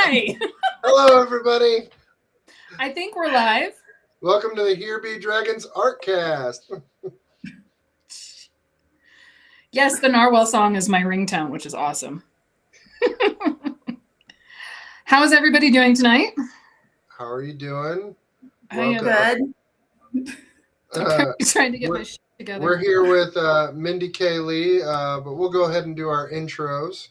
Hi. Hello, everybody. I think we're live. Welcome to the Here Be Dragons Artcast. Yes, the Narwhal song is my ringtone, which is awesome. How is everybody doing tonight? How are you doing? I am good. Trying to get my shit together. We're here with Mindy K Lee, but we'll go ahead and do our intros.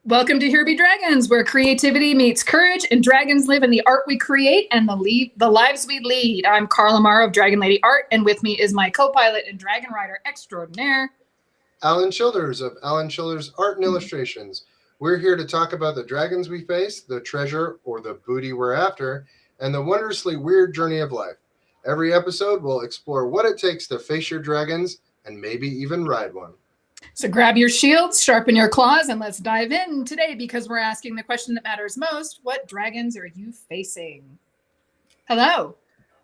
Welcome to Here Be Dragons, where creativity meets courage and dragons live in the art we create and the lives we lead. I'm Carla Morrow of DragonLady Art, and with me is my co-pilot and dragon rider extraordinaire, Alan Childers of Alan Childers Art and Illustrations. We're here to talk about the dragons we face, the treasure or the booty we're after, and the wondrously weird journey of life. Every episode will explore what it takes to face your dragons and maybe even ride one. So grab your shields, sharpen your claws, and let's dive in today because we're asking the question that matters most. What dragons are you facing? Hello.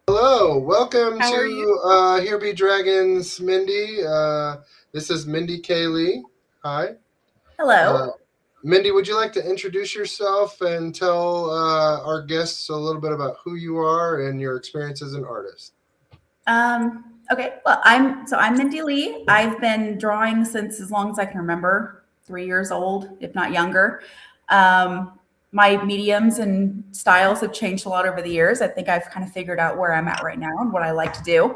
Hello. Welcome How are to you? Here Be Dragons, Mindy. This is Mindy K Lee. Hi. Hello. Mindy, would you like to introduce yourself and tell our guests a little bit about who you are and your experience as an artist? Okay. Well, I'm Mindy Lee. I've been drawing since as long as I can remember, 3 years old, if not younger. My mediums and styles have changed a lot over the years. I think I've kind of figured out where I'm at right now and what I like to do.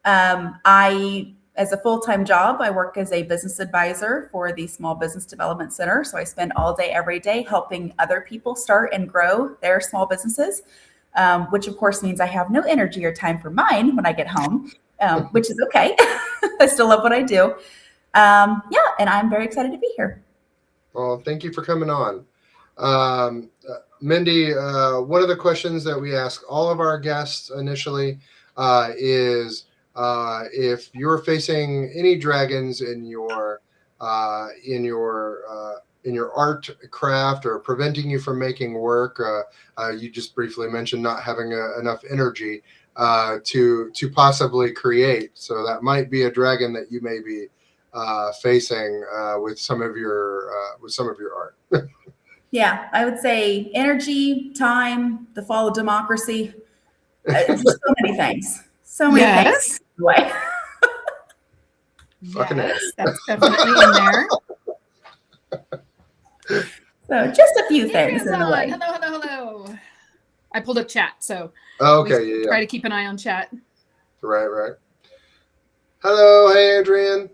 As a full-time job, I work as a business advisor for the Small Business Development Center. So I spend all day, every day helping other people start and grow their small businesses, which of course means I have no energy or time for mine when I get home, which is okay. I still love what I do. And I'm very excited to be here. Well, thank you for coming on. Mindy, one of the questions that we ask all of our guests initially is if you're facing any dragons in your art craft or preventing you from making work. You just briefly mentioned not having enough energy to possibly create. So that might be a dragon that you may be facing with some of your art. Yeah, I would say energy, time, the fall of democracy, just so many things. So many things. Way. Fucking yes, that's definitely in there. So just a few things in the way. Hello. I pulled up chat, so okay, try to keep an eye on chat. Right. Hello, hey Adrian.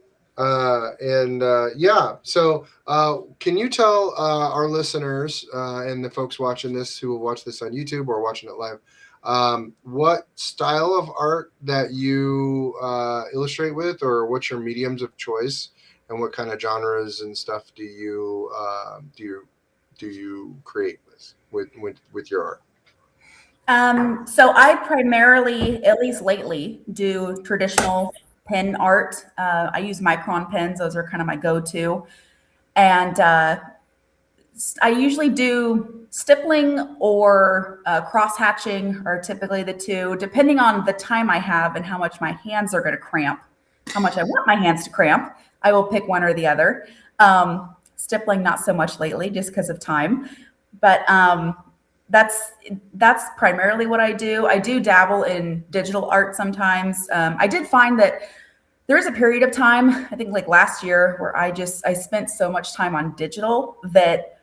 So can you tell our listeners and the folks watching this who will watch this on YouTube or watching it live, what style of art that you illustrate with, or what's your mediums of choice, and what kind of genres and stuff do you create with your art? So I primarily, at least lately, do traditional pen art. I use micron pens. Those are kind of my go-to. And I usually do stippling or cross-hatching are typically the two, depending on the time I have and how much my hands are going to cramp, how much I want my hands to cramp. I will pick one or the other. Stippling, not so much lately, just because of time. But that's primarily what I do. I do dabble in digital art sometimes. I did find that there was a period of time, I think like last year, where I spent so much time on digital that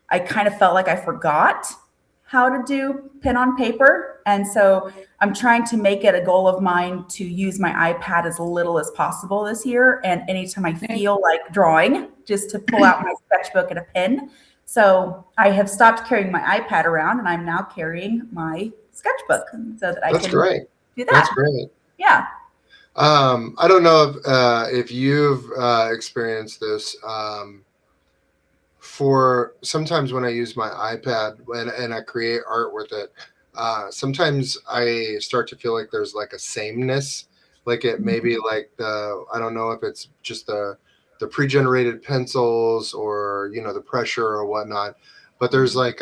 I kind of felt like I forgot how to do pen on paper. And so I'm trying to make it a goal of mine to use my iPad as little as possible this year. And anytime I feel like drawing, just to pull out my sketchbook and a pen. So I have stopped carrying my iPad around, and I'm now carrying my sketchbook so that I can do that. That's great. Yeah. I don't know if you've experienced this. For sometimes when I use my iPad and I create art with it, sometimes I start to feel like there's like a sameness, like it maybe like I don't know if it's just the pre-generated pencils or the pressure or whatnot, but there's like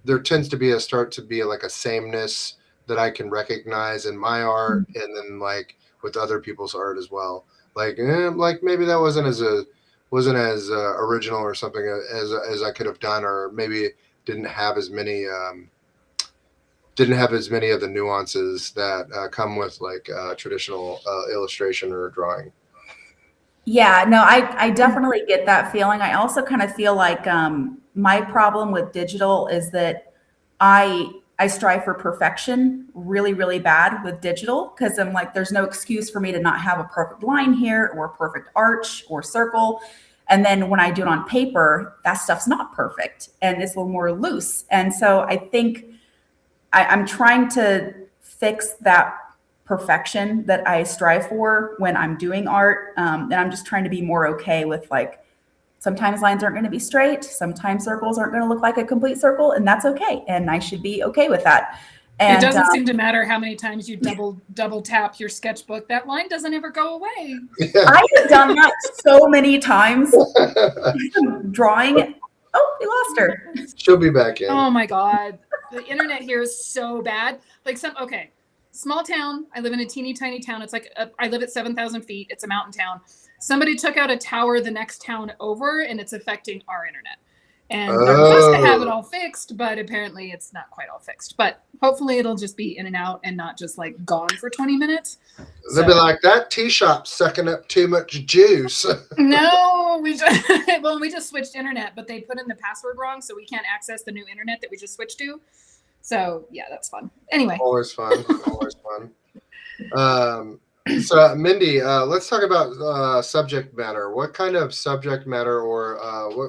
there tends to be a sameness that I can recognize in my art, and then like with other people's art as well. Like maybe that wasn't as as original or something as I could have done, or maybe didn't have as many of the nuances that come with like traditional illustration or drawing. Yeah, no, I definitely get that feeling. I also kind of feel like my problem with digital is that I strive for perfection really, really bad with digital, because I'm like, there's no excuse for me to not have a perfect line here or a perfect arch or circle. And then when I do it on paper, that stuff's not perfect and it's a little more loose. And so I think I'm trying to fix that perfection that I strive for when I'm doing art. And I'm just trying to be more okay with, like, sometimes lines aren't going to be straight. Sometimes circles aren't going to look like a complete circle, and that's okay. And I should be okay with that. And it doesn't seem to matter how many times you double tap your sketchbook. That line doesn't ever go away. Yeah. I have done that so many times. Drawing. Oh, we lost her. She'll be back in. Oh my God. The internet here is so bad. Like small town. I live in a teeny tiny town. It's like, I live at 7,000 feet. It's a mountain town. Somebody took out a tower the next town over, and it's affecting our internet. And they're supposed to have it all fixed, but apparently it's not quite all fixed. But hopefully it'll just be in and out and not just like gone for 20 minutes. They'll be like, that tea shop's sucking up too much juice. No, we just switched internet, but they put in the password wrong, so we can't access the new internet that we just switched to. So yeah, that's fun. Anyway. Always fun. Always fun. So Mindy, let's talk about subject matter. What kind of subject matter, or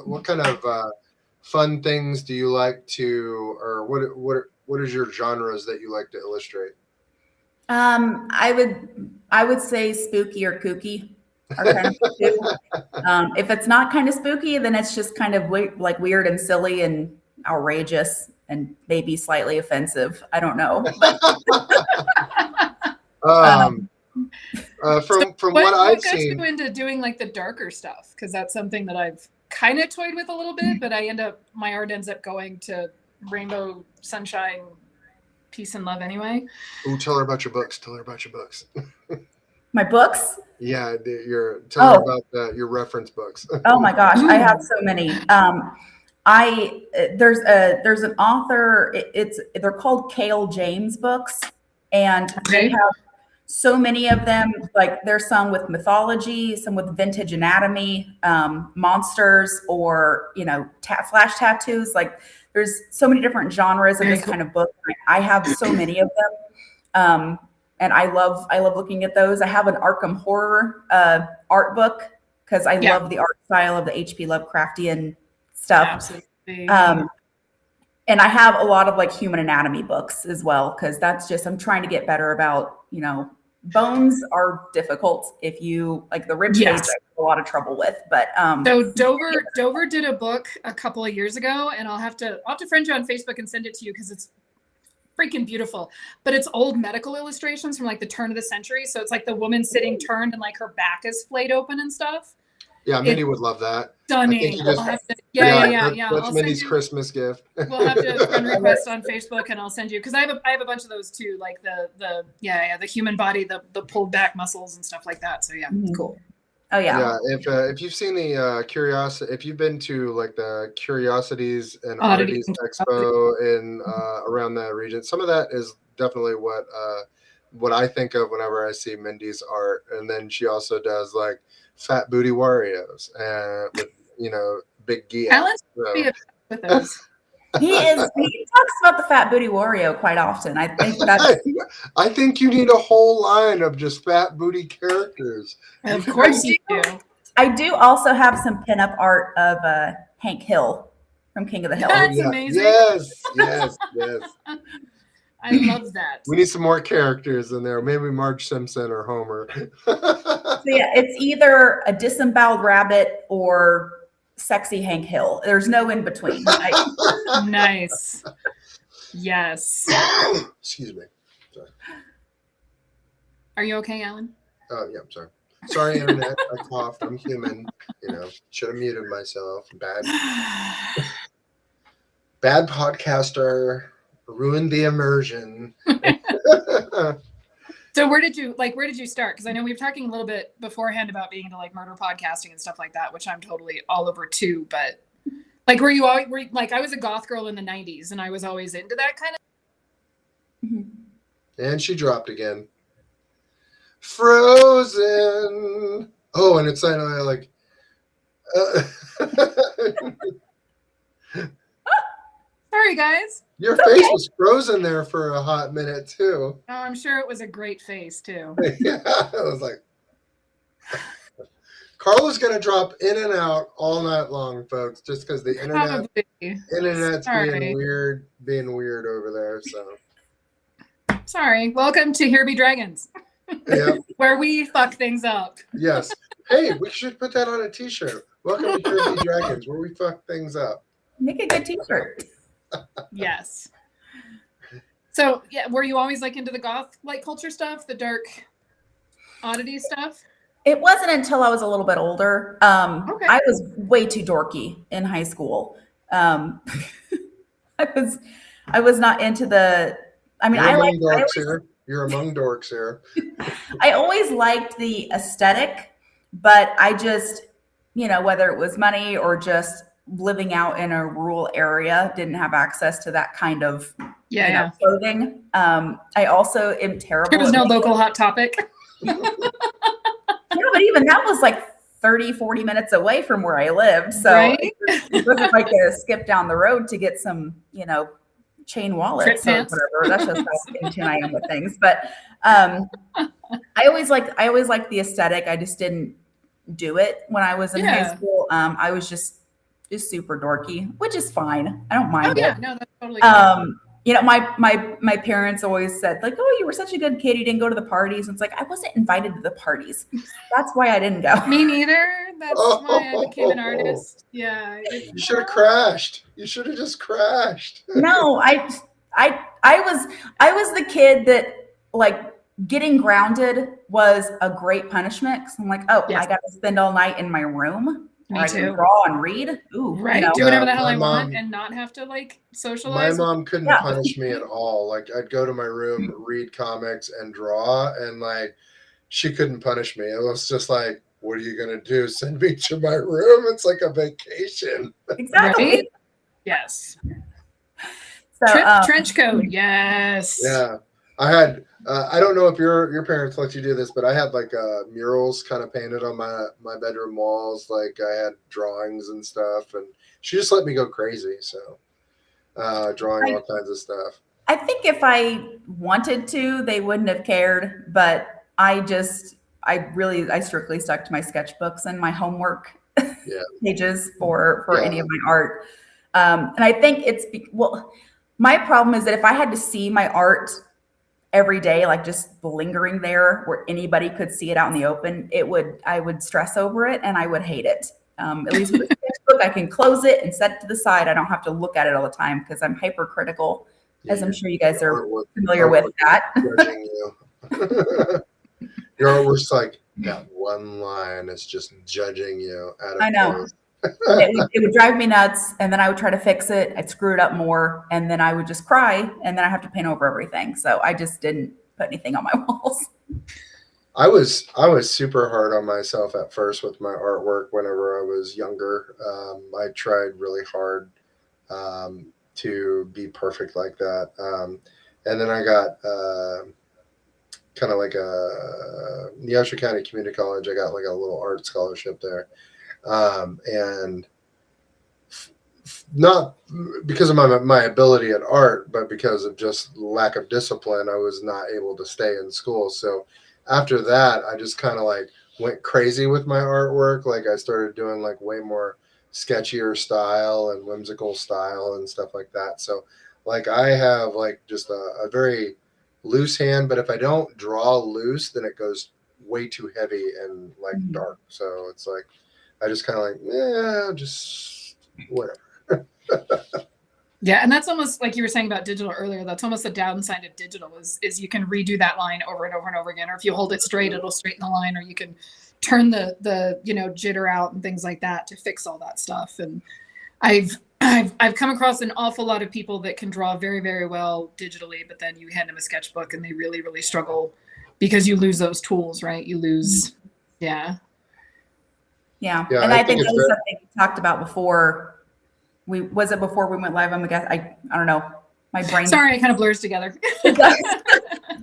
what kind of fun things do you like to, or what is your genres that you like to illustrate? I would say spooky or kooky are kind of two. If it's not kind of spooky, then it's just kind of like weird and silly and outrageous and maybe slightly offensive. I don't know. From what I've got seen, you into doing like the darker stuff, because that's something that I've kind of toyed with a little bit, but my art ends up going to rainbow, sunshine, peace and love anyway. Ooh, tell her about your books. My books? Yeah, tell her about your reference books. Oh my gosh, I have so many. There's an author. They're called Kale James books, and they have so many of them. Like, there's some with mythology, some with vintage anatomy, monsters, or flash tattoos. Like, there's so many different genres of this kind of book. I have so many of them, and I love looking at those. I have an Arkham Horror art book because I love the art style of the H.P. Lovecraftian stuff. Absolutely. And I have a lot of like human anatomy books as well, because that's just, I'm trying to get better about, bones are difficult. If you like the rib cage, I have a lot of trouble with. But so Dover did a book a couple of years ago, and I'll have to friend you on Facebook and send it to you because it's freaking beautiful. But it's old medical illustrations from like the turn of the century. So it's like the woman sitting turned and like her back is flayed open and stuff. Yeah, Mindy would love that. Stunning. Yeah. That's Mindy's Christmas gift. We'll have to friend request on Facebook, and I'll send you, because I have a bunch of those too, like the human body, the pulled back muscles and stuff like that. So yeah, cool. Oh yeah. Yeah. If you've seen the curiosity, if you've been to like the Curiosities and Oddities Expo in around that region, some of that is definitely what I think of whenever I see Mindy's art. And then she also does like Fat Booty Warriors and with big gear. Alan's with us. He talks about the Fat Booty Wario quite often. I think that's. I think you need a whole line of just fat booty characters. Of course you do. I do also have some pinup art of Hank Hill from King of the Hill. That's amazing. Yes. I love that. We need some more characters in there. Maybe Marge Simpson or Homer. So yeah, it's either a disemboweled rabbit or sexy Hank Hill. There's no in between. Nice. Yes. Excuse me. Sorry. Are you okay, Alan? Oh, yeah, I'm sorry. Sorry, internet. I coughed. I'm human. Should have muted myself. Bad podcaster. Ruined the immersion. So where did you start? Because I know we were talking a little bit beforehand about being into like murder podcasting and stuff like that, which I'm totally all over too. But like, were you always like, I was a goth girl in the 90s and I was always into that kind of. Mhm. And she dropped again. Frozen. Oh, and it's like. Sorry, guys. Your face was frozen there for a hot minute too. Oh, I'm sure it was a great face too. Yeah, I was like, Carla's gonna drop in and out all night long, folks, just because the internet's being weird over there. So sorry. Welcome to Here Be Dragons. Yep. Where we fuck things up. Yes. Hey, we should put that on a t-shirt. Welcome to Here Be Dragons, where we fuck things up. Make a good t-shirt. Yes. So yeah, were you always like into the goth like culture stuff, the dark oddity stuff? It wasn't until I was a little bit older. Okay. I was way too dorky in high school. I was not into the. I mean, You're among dorks here. I always liked the aesthetic, but I just, whether it was money or just living out in a rural area, didn't have access to that kind of clothing. I also am terrible. There was no local Hot Topic. But even that was like 30, 40 minutes away from where I lived. So right? it wasn't like a skip down the road to get some, chain wallets or whatever. That's just how in tune I am with things. But I always liked the aesthetic. I just didn't do it when I was in high school. I was just super dorky, which is fine. I don't mind it. No, that's totally fine. My parents always said like, "Oh, you were such a good kid. You didn't go to the parties." And it's like, I wasn't invited to the parties. That's why I didn't go. Me neither. That's why I became an artist. Yeah. You should have crashed. You should have just crashed. No, I was the kid that like getting grounded was a great punishment. Cause I'm like, oh, yes. I got to spend all night in my room. Me I too. can draw and read. Ooh, right. Do whatever the hell I want and not have to like socialize. My mom couldn't punish me at all. Like I'd go to my room, read comics and draw, and like she couldn't punish me. It was just like, what are you gonna do? Send me to my room? It's like a vacation. Exactly. Right? Yes. So trench coat. Yes. Yeah. I had I don't know if your parents let you do this, but I had like murals kind of painted on my bedroom walls. Like I had drawings and stuff, and she just let me go crazy. So drawing all kinds of stuff. I think if I wanted to, they wouldn't have cared, but I strictly stuck to my sketchbooks and my homework pages for any of my art. And I think my problem is that if I had to see my art every day, like just lingering there where anybody could see it out in the open, I would stress over it and I would hate it. At least with a sketchbook, I can close it and set it to the side. I don't have to look at it all the time because I'm hypercritical, as I'm sure you guys are familiar with that. Your artwork's like that one line is just judging you. I know. It would drive me nuts, and then I would try to fix it. I'd screw it up more, and then I would just cry, and then I have to paint over everything. So I just didn't put anything on my walls. I was super hard on myself at first with my artwork whenever I was younger. I tried really hard to be perfect like that. And then I got kind of like Neosho County Community College. I got like a little art scholarship there. And not because of my ability at art, but because of just lack of discipline, I was not able to stay in school. So after that, I just kind of like went crazy with my artwork. Like I started doing like way more sketchier style and whimsical style and stuff like that. So like I have like just a very loose hand, but if I don't draw loose, then it goes way too heavy and like dark. So it's like, I just kind of like, just whatever. Yeah, and that's almost like you were saying about digital earlier. That's almost the downside of digital is you can redo that line over and over and over again. Or if you hold it straight, it'll straighten the line. Or you can turn the jitter out and things like that to fix all that stuff. And I've come across an awful lot of people that can draw very, very well digitally, but then you hand them a sketchbook and they really, really struggle because you lose those tools, right? You lose, yeah. Yeah. Yeah, And I I think think it's that was very- something we talked about before. Before we went live? I don't know. My brain. Sorry, it kind of blurs together.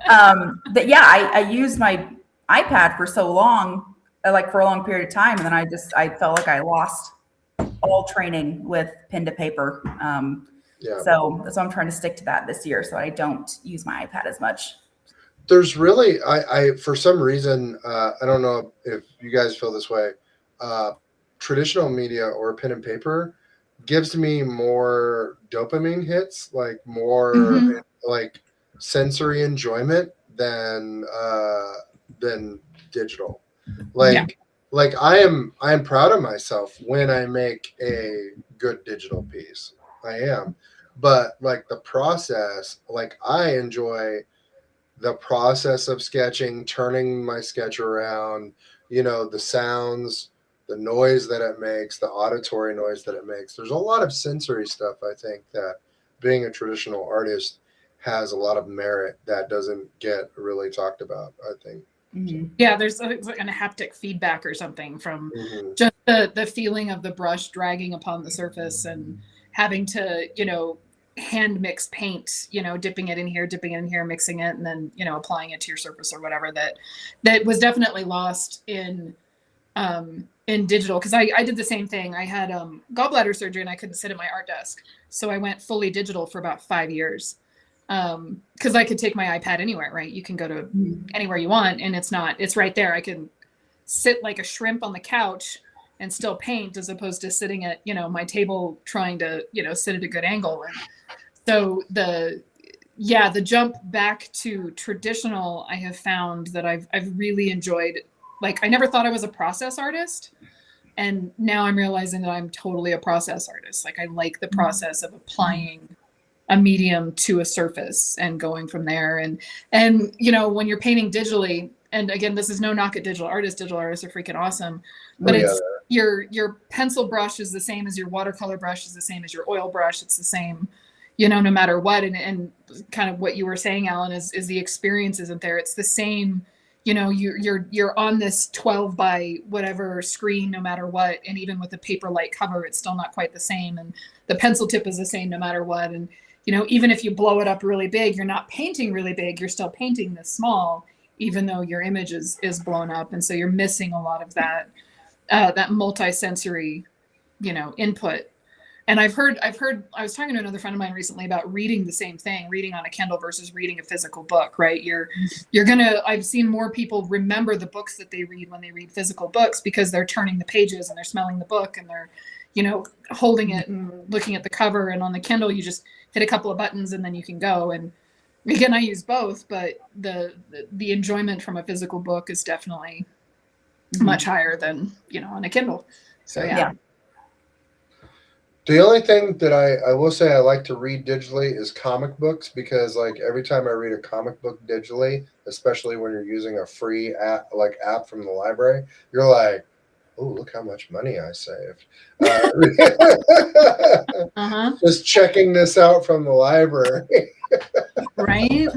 I used my iPad for so long, for a long period of time. And then I felt like I lost all training with pen to paper. So that's why I'm trying to stick to that this year. So I don't use my iPad as much. There's really, I for some reason, I don't know if you guys feel this way, traditional media or pen and paper gives me more dopamine hits, like more like sensory enjoyment than digital. Like I am proud of myself when I make a good digital piece. I am. But like the process, like I enjoy the process of sketching, turning my sketch around, the sounds, the noise that it makes, the auditory noise that it makes. There's a lot of sensory stuff, I think, that being a traditional artist has a lot of merit that doesn't get really talked about, I think. Yeah, there's like a haptic feedback or something from just the feeling of the brush dragging upon the surface and having to, hand mix paint, dipping it in here, mixing it, and then, applying it to your surface or whatever. That was definitely lost in digital, because I did the same thing. I had gallbladder surgery and I couldn't sit at my art desk, so I went fully digital for about 5 years, because I could take my iPad anywhere, right? You can go to anywhere you want, and it's right there. I can sit like a shrimp on the couch and still paint, as opposed to sitting at my table trying to sit at a good angle. And so the jump back to traditional, I have found that I've really enjoyed. Like, I never thought I was a process artist, and now I'm realizing that I'm totally a process artist. Like, I like the process of applying a medium to a surface and going from there. And when you're painting digitally, and again, this is no knock at digital artists are freaking awesome, but it's your pencil brush is the same as your watercolor brush, is the same as your oil brush. It's the same, no matter what. And kind of what you were saying, Alan, is the experience isn't there. It's the same, you're on this 12 by whatever screen, no matter what. And even with the Paperlight cover, it's still not quite the same. And the pencil tip is the same no matter what. And, even if you blow it up really big, you're not painting really big, you're still painting this small, even though your image is blown up. And so you're missing a lot of that multi-sensory, input. And I was talking to another friend of mine recently about reading the same thing, reading on a Kindle versus reading a physical book, right? I've seen more people remember the books that they read when they read physical books, because they're turning the pages and they're smelling the book and they're, holding it and looking at the cover. And on the Kindle, you just hit a couple of buttons and then you can go. And again, I use both, but the enjoyment from a physical book is definitely much higher than, on a Kindle. So yeah. The only thing that I will say I like to read digitally is comic books, because like every time I read a comic book digitally, especially when you're using a free app from the library, you're like, oh, look how much money I saved. Just checking this out from the library. Right?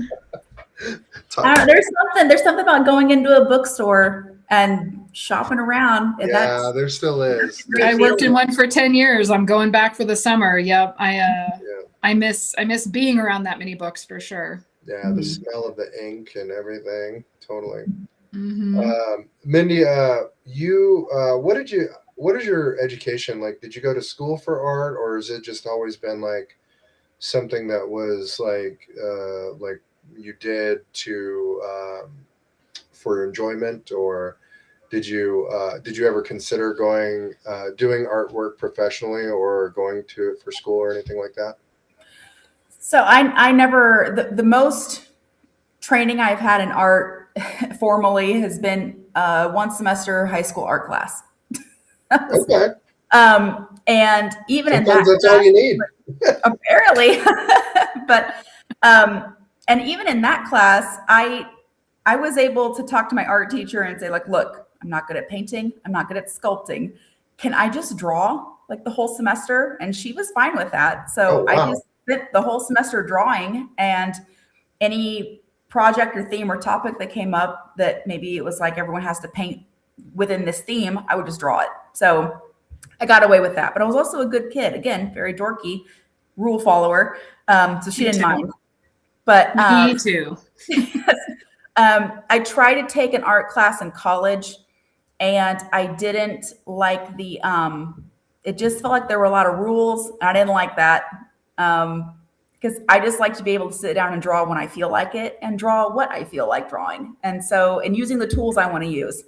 There's something about going into a bookstore and shopping around. And there still is. I worked in one for 10 years. I'm going back for the summer. Yep. I miss being around that many books for sure. Yeah, the smell of the ink and everything. Totally. Mindy, what is your education like? Did you go to school for art, or has it just always been like something that was like you did to for enjoyment, or did you ever consider doing artwork professionally or going to it for school or anything like that? So I never, the most training I've had in art formally has been one semester high school art class. Okay. And even sometimes in that that's all you need. Apparently. But and even in that class, I was able to talk to my art teacher and say, like, look, I'm not good at painting, I'm not good at sculpting. Can I just draw like the whole semester? And she was fine with that. So I just spent the whole semester drawing, and any project or theme or topic that came up that maybe it was like everyone has to paint within this theme, I would just draw it. So I got away with that. But I was also a good kid. Again, very dorky, rule follower. So she didn't mind. But me too. I tried to take an art class in college, and I didn't like the it just felt like there were a lot of rules. I didn't like that. Because I just like to be able to sit down and draw when I feel like it and draw what I feel like drawing. And using the tools I want to use.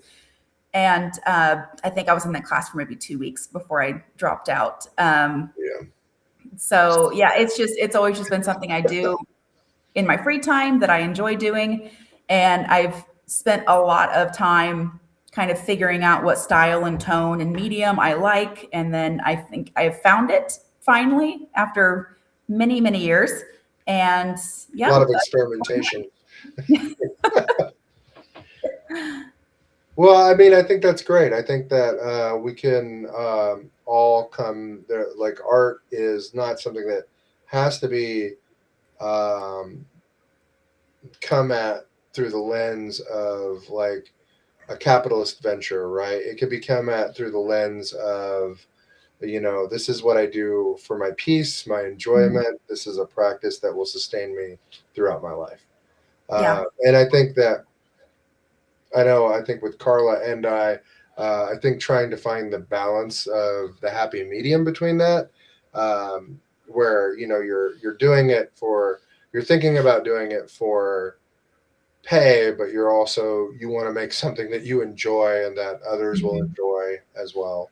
And I think I was in that class for maybe 2 weeks before I dropped out. So yeah, it's always just been something I do in my free time that I enjoy doing. And I've spent a lot of time kind of figuring out what style and tone and medium I like. And then I think I've found it finally after many, many years. And yeah. A lot of experimentation. Well, I mean, I think that's great. I think that we can all come there. Like, art is not something that has to be come at through the lens of like a capitalist venture, right? It could be come at through the lens of, this is what I do for my peace, my enjoyment. This is a practice that will sustain me throughout my life. And I think that, I think with Carla and I think trying to find the balance of the happy medium between that, where, you're doing it you're thinking about doing it for pay, but you want to make something that you enjoy and that others will enjoy as well.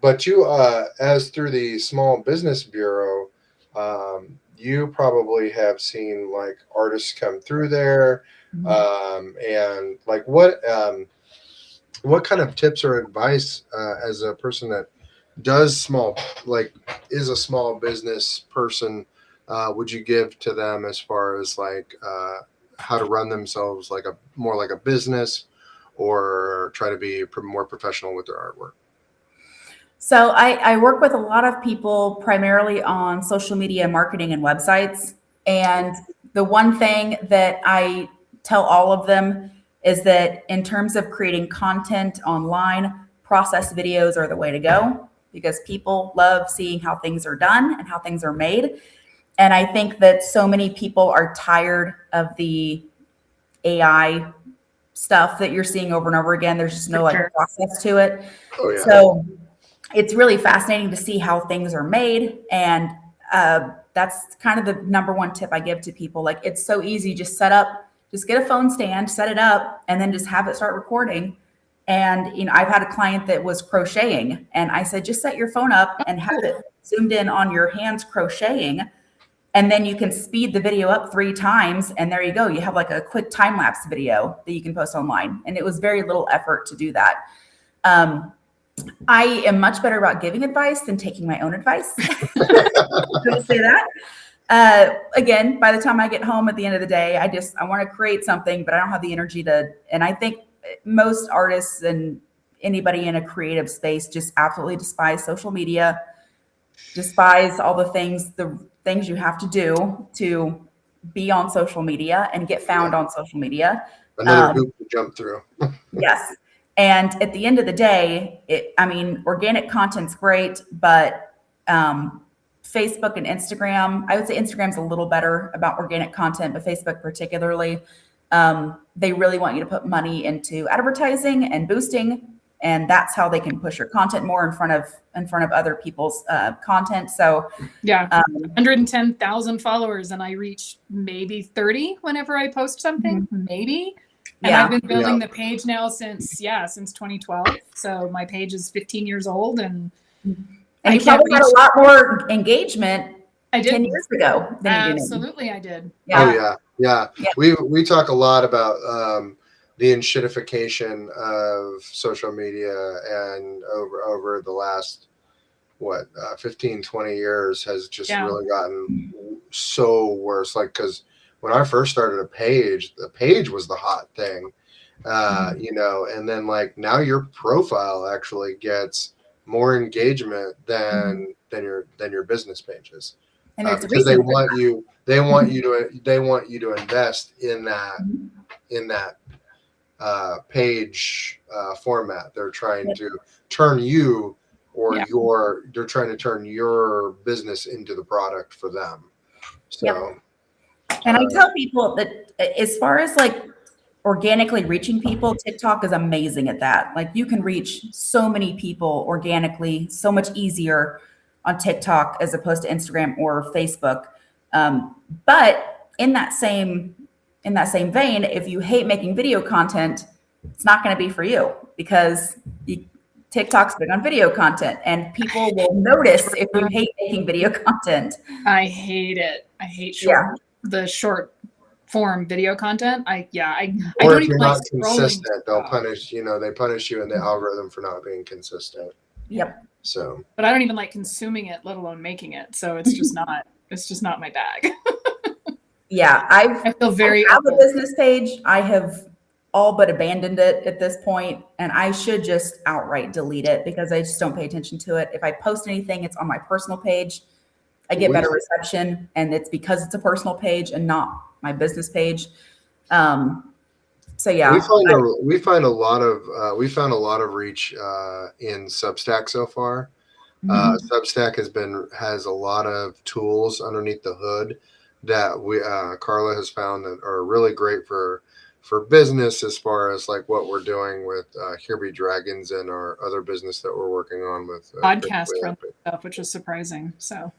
But you, as through the Small Business Bureau, you probably have seen like artists come through there. And like what kind of tips or advice as a person that is a small business person, would you give to them as far as like how to run themselves more like a business, or try to be more professional with their artwork? So I work with a lot of people primarily on social media marketing and websites. And the one thing that I tell all of them is that in terms of creating content online, process videos are the way to go, because people love seeing how things are done and how things are made. And I think that so many people are tired of the AI stuff that you're seeing over and over again. There's just no process to it. Oh, yeah. So it's really fascinating to see how things are made. And that's kind of the number one tip I give to people. Like, it's so easy. Just get a phone stand, set it up, and then just have it start recording. And, I've had a client that was crocheting, and I said, just set your phone up and have it zoomed in on your hands crocheting. And then you can speed the video up 3 times. And there you go. You have like a quick time lapse video that you can post online. And it was very little effort to do that. I am much better about giving advice than taking my own advice. Don't say that. Again, by the time I get home at the end of the day, I want to create something, but I don't have the energy to. And I think most artists and anybody in a creative space just absolutely despise social media, despise all the things you have to do to be on social media and get found on social media. Another hoop to jump through. Yes. And at the end of the day, organic content's great, but Facebook and Instagram, I would say Instagram's a little better about organic content, but Facebook particularly, they really want you to put money into advertising and boosting, and that's how they can push your content more in front of other people's content. So 110,000 followers, and I reach maybe 30 whenever I post something, maybe. And I've been building the page now since 2012. So my page is 15 years old, and you probably had a lot more engagement I did 10 years ago than you did. Absolutely, I did. Yeah. Oh yeah. We talk a lot about the enshittification of social media, and over the last 15, 20 years has just really gotten so worse. Like, because when I first started the page was the hot thing, and then like now your profile actually gets more engagement than your business pages. And there's a because they reason for want that. you. They want you to invest in that page format. They're trying Yep. to turn you or Yeah. they're trying to turn your business into the product for them. So, Yep. And I tell people that as far as like organically reaching people, TikTok is amazing at that. Like you can reach so many people organically, so much easier on TikTok as opposed to Instagram or Facebook. But in that same vein, if you hate making video content, it's not going to be for you because TikTok's big on video content, and people will notice if you hate making video content. I hate it. I hate the short form video content. I or don't if you're even not like scrolling. consistent, they'll punish. They punish you in the algorithm for not being consistent. Yep. So, But I don't even like consuming it, let alone making it. So it's just not my bag. Yeah, I feel very I have a business page. I have all but abandoned it at this point, and I should just outright delete it because I just don't pay attention to it. If I post anything, it's on my personal page. I get better reception, and it's because it's a personal page and not my business page. So yeah, we found a lot of reach in Substack so far. Substack has a lot of tools underneath the hood that Carla has found that are really great for business as far as like what we're doing with Here Be Dragons and our other business that we're working on with podcast friendly stuff, which is surprising. So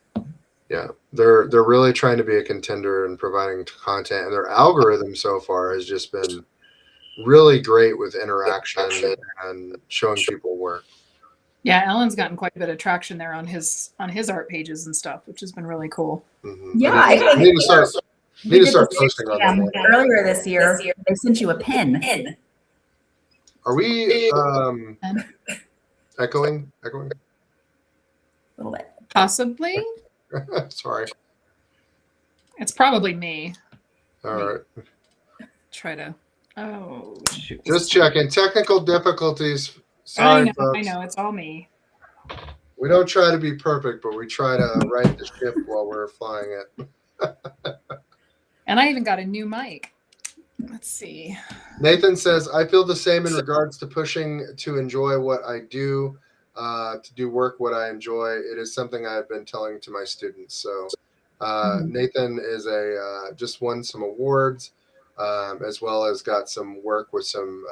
yeah, they're really trying to be a contender and providing content, and their algorithm so far has just been really great with interaction and showing people work. Yeah, Alan's gotten quite a bit of traction there on his art pages and stuff, which has been really cool. Mm-hmm. Yeah, I need to start posting on that. Earlier this year, they sent you a pin. Are we echoing? A little bit. Possibly. Sorry. It's probably me. All right. Try to. Oh shoot. Just checking. Technical difficulties. Sorry, folks. I know. It's all me. We don't try to be perfect, but we try to right the ship while we're flying it. And I even got a new mic. Let's see. Nathan says, I feel the same in regards to pushing to enjoy what I do, to do work what I enjoy. It is something I've been telling to my students. So Nathan is just won some awards, as well as got some work with some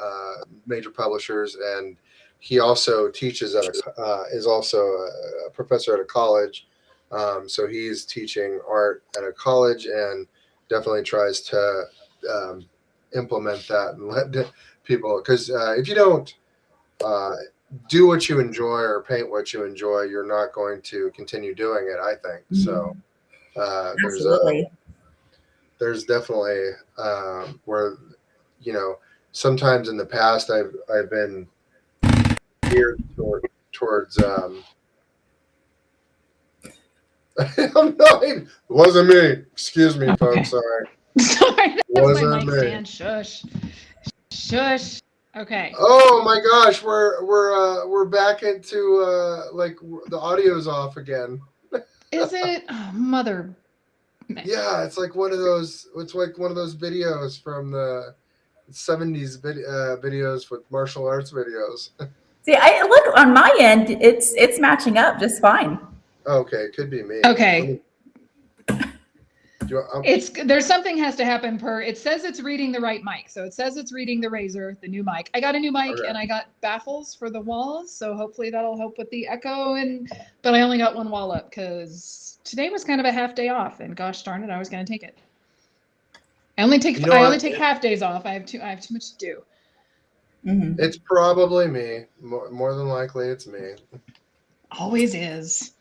major publishers, and he also teaches is also a professor at a college. So he's teaching art at a college and definitely tries to implement that and let people, because if you don't do what you enjoy or paint what you enjoy, you're not going to continue doing it, I think. So there's definitely where, sometimes in the past I've been geared towards it wasn't me. Excuse me, folks. Sorry. Sorry, that's my mic me. stand. Shush. Okay. Oh my gosh, we're back into like the audio's off again. Is it? Oh, mother. Yeah, it's like one of those. It's like one of those videos from the 70s videos with martial arts videos. See, I look on my end. It's matching up just fine. Okay, it could be me. Okay. There's something has to happen it says it's reading the right mic. So it says it's reading the Razor, the new mic. I got a new mic and I got baffles for the walls. So hopefully that'll help with the echo. But I only got one wall up because today was kind of a half day off, and gosh darn it, I was going to take it. I only take half days off. I have too much to do. Mm-hmm. It's probably me. More than likely, it's me. Always is.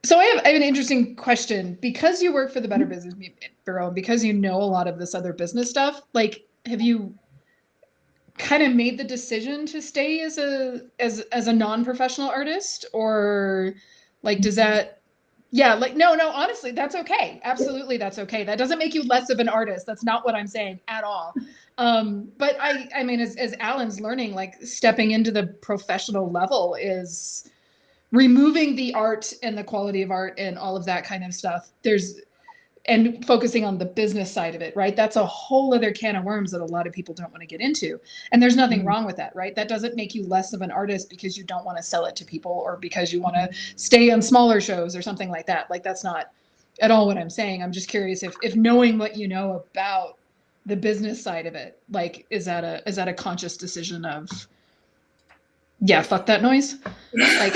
So I have an interesting question. Because you work for the Better Business Bureau, because you know a lot of this other business stuff, like, have you kind of made the decision to stay as a non-professional artist, or like, does that? Yeah, like, no, honestly, that's okay. Absolutely, that's okay. That doesn't make you less of an artist. That's not what I'm saying at all. But I mean, as Alan's learning, like, stepping into the professional level is removing the art and the quality of art and all of that kind of stuff, and focusing on the business side of it, right? That's a whole other can of worms that a lot of people don't want to get into. And there's nothing wrong with that, right? That doesn't make you less of an artist because you don't want to sell it to people or because you want to stay on smaller shows or something like that. Like, that's not at all what I'm saying. I'm just curious if knowing what you know about the business side of it, like, is that a conscious decision of, yeah, fuck that noise? Like,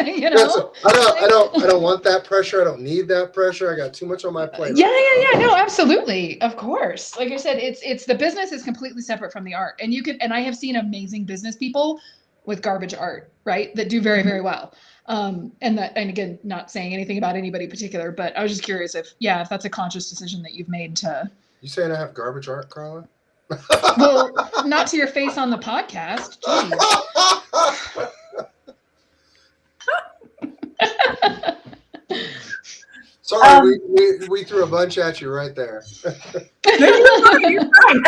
you know? I don't want that pressure. I don't need that pressure. I got too much on my plate. Yeah. No, absolutely. Of course. Like I said, it's the business is completely separate from the art. And I have seen amazing business people with garbage art, right? That do very, very well. And again, not saying anything about anybody particular, but I was just curious if that's a conscious decision that you've made to. You saying I have garbage art, Carla? Well, not to your face on the podcast. Sorry, we threw a bunch at you right there. You're fine.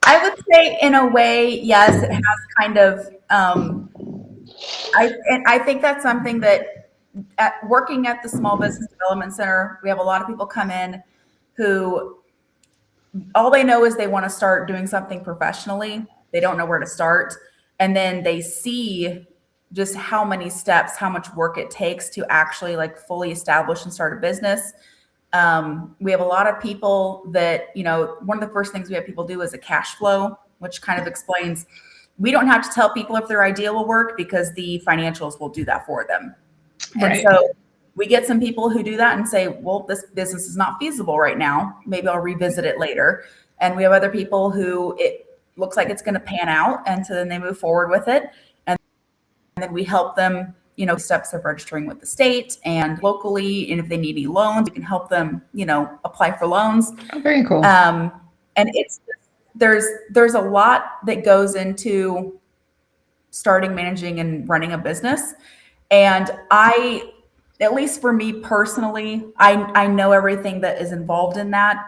I would say, in a way, yes, it has kind of. I think that's something that, working at the Small Business Development Center, we have a lot of people come in who all they know is they want to start doing something professionally. They don't know where to start, and then they see just how many steps, how much work it takes to actually like fully establish and start a business. We have a lot of people that, one of the first things we have people do is a cash flow, which kind of explains we don't have to tell people if their idea will work because the financials will do that for them. Right. And so we get some people who do that and say, well, this business is not feasible right now. Maybe I'll revisit it later. And we have other people who it looks like it's going to pan out. And so then they move forward with it. And then we help them, steps of registering with the state and locally. And if they need any loans, we can help them, apply for loans. Oh, very cool. And there's a lot that goes into starting, managing, and running a business. And at least for me personally, I know everything that is involved in that.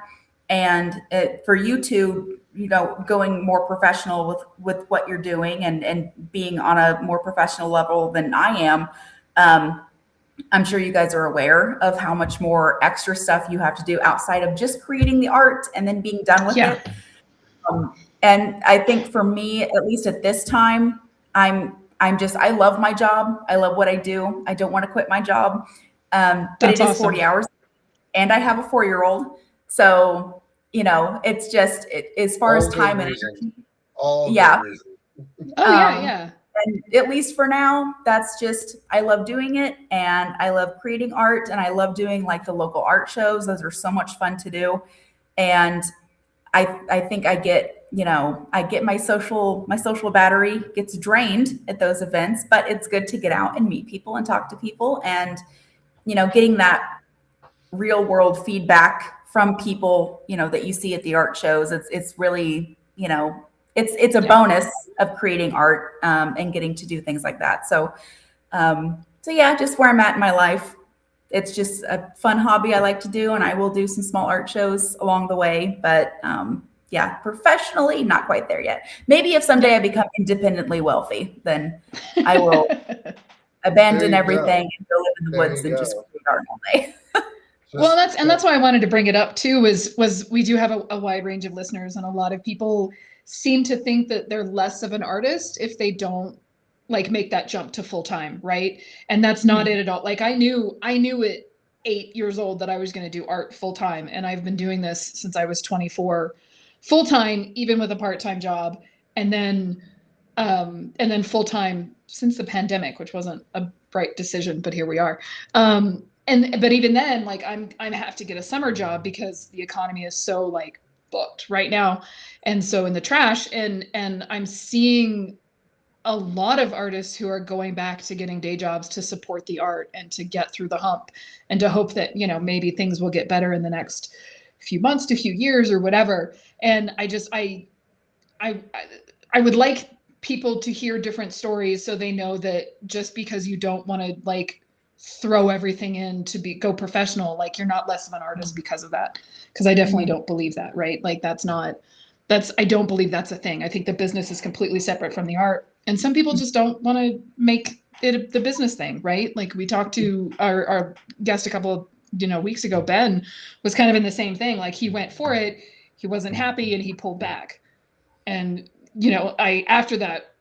And for you to, going more professional with what you're doing and being on a more professional level than I am, I'm sure you guys are aware of how much more extra stuff you have to do outside of just creating the art and then being done with it. And I think for me, at least at this time, I love my job. I love what I do. I don't want to quit my job. But it is 40 hours and I have a 4-year-old. So, it's just, as far as time and energy. Yeah. And at least for now, that's just, I love doing it and I love creating art and I love doing like the local art shows. Those are so much fun to do. And I think I get my social battery gets drained at those events, but it's good to get out and meet people and talk to people and, getting that real world feedback from people, that you see at the art shows. It's really, it's a bonus of creating art and getting to do things like that. So just where I'm at in my life, it's just a fun hobby I like to do, and I will do some small art shows along the way. But professionally, not quite there yet. Maybe if someday I become independently wealthy, then I will abandon everything and go live in the woods and just create art all day. Well, that's why I wanted to bring it up too. Was we do have a wide range of listeners, and a lot of people seem to think that they're less of an artist if they don't like make that jump to full time, right? And that's not it at all. Like I knew at 8 years old that I was going to do art full time, and I've been doing this since I was 24, full time, even with a part-time job, and then full time since the pandemic, which wasn't a bright decision, but here we are. But even then, like I have to get a summer job because the economy is so like booked right now, and so in the trash. And I'm seeing a lot of artists who are going back to getting day jobs to support the art and to get through the hump, and to hope that maybe things will get better in the next few months to few years or whatever. And I would like people to hear different stories so they know that just because you don't want to like throw everything in to go professional, like you're not less of an artist because of that. Because I definitely don't believe that, right? Like I don't believe that's a thing. I think the business is completely separate from the art. And some people just don't want to make it the business thing, right? Like we talked to our guest a couple of, weeks ago, Ben was kind of in the same thing. Like he went for it, he wasn't happy and he pulled back. And, after that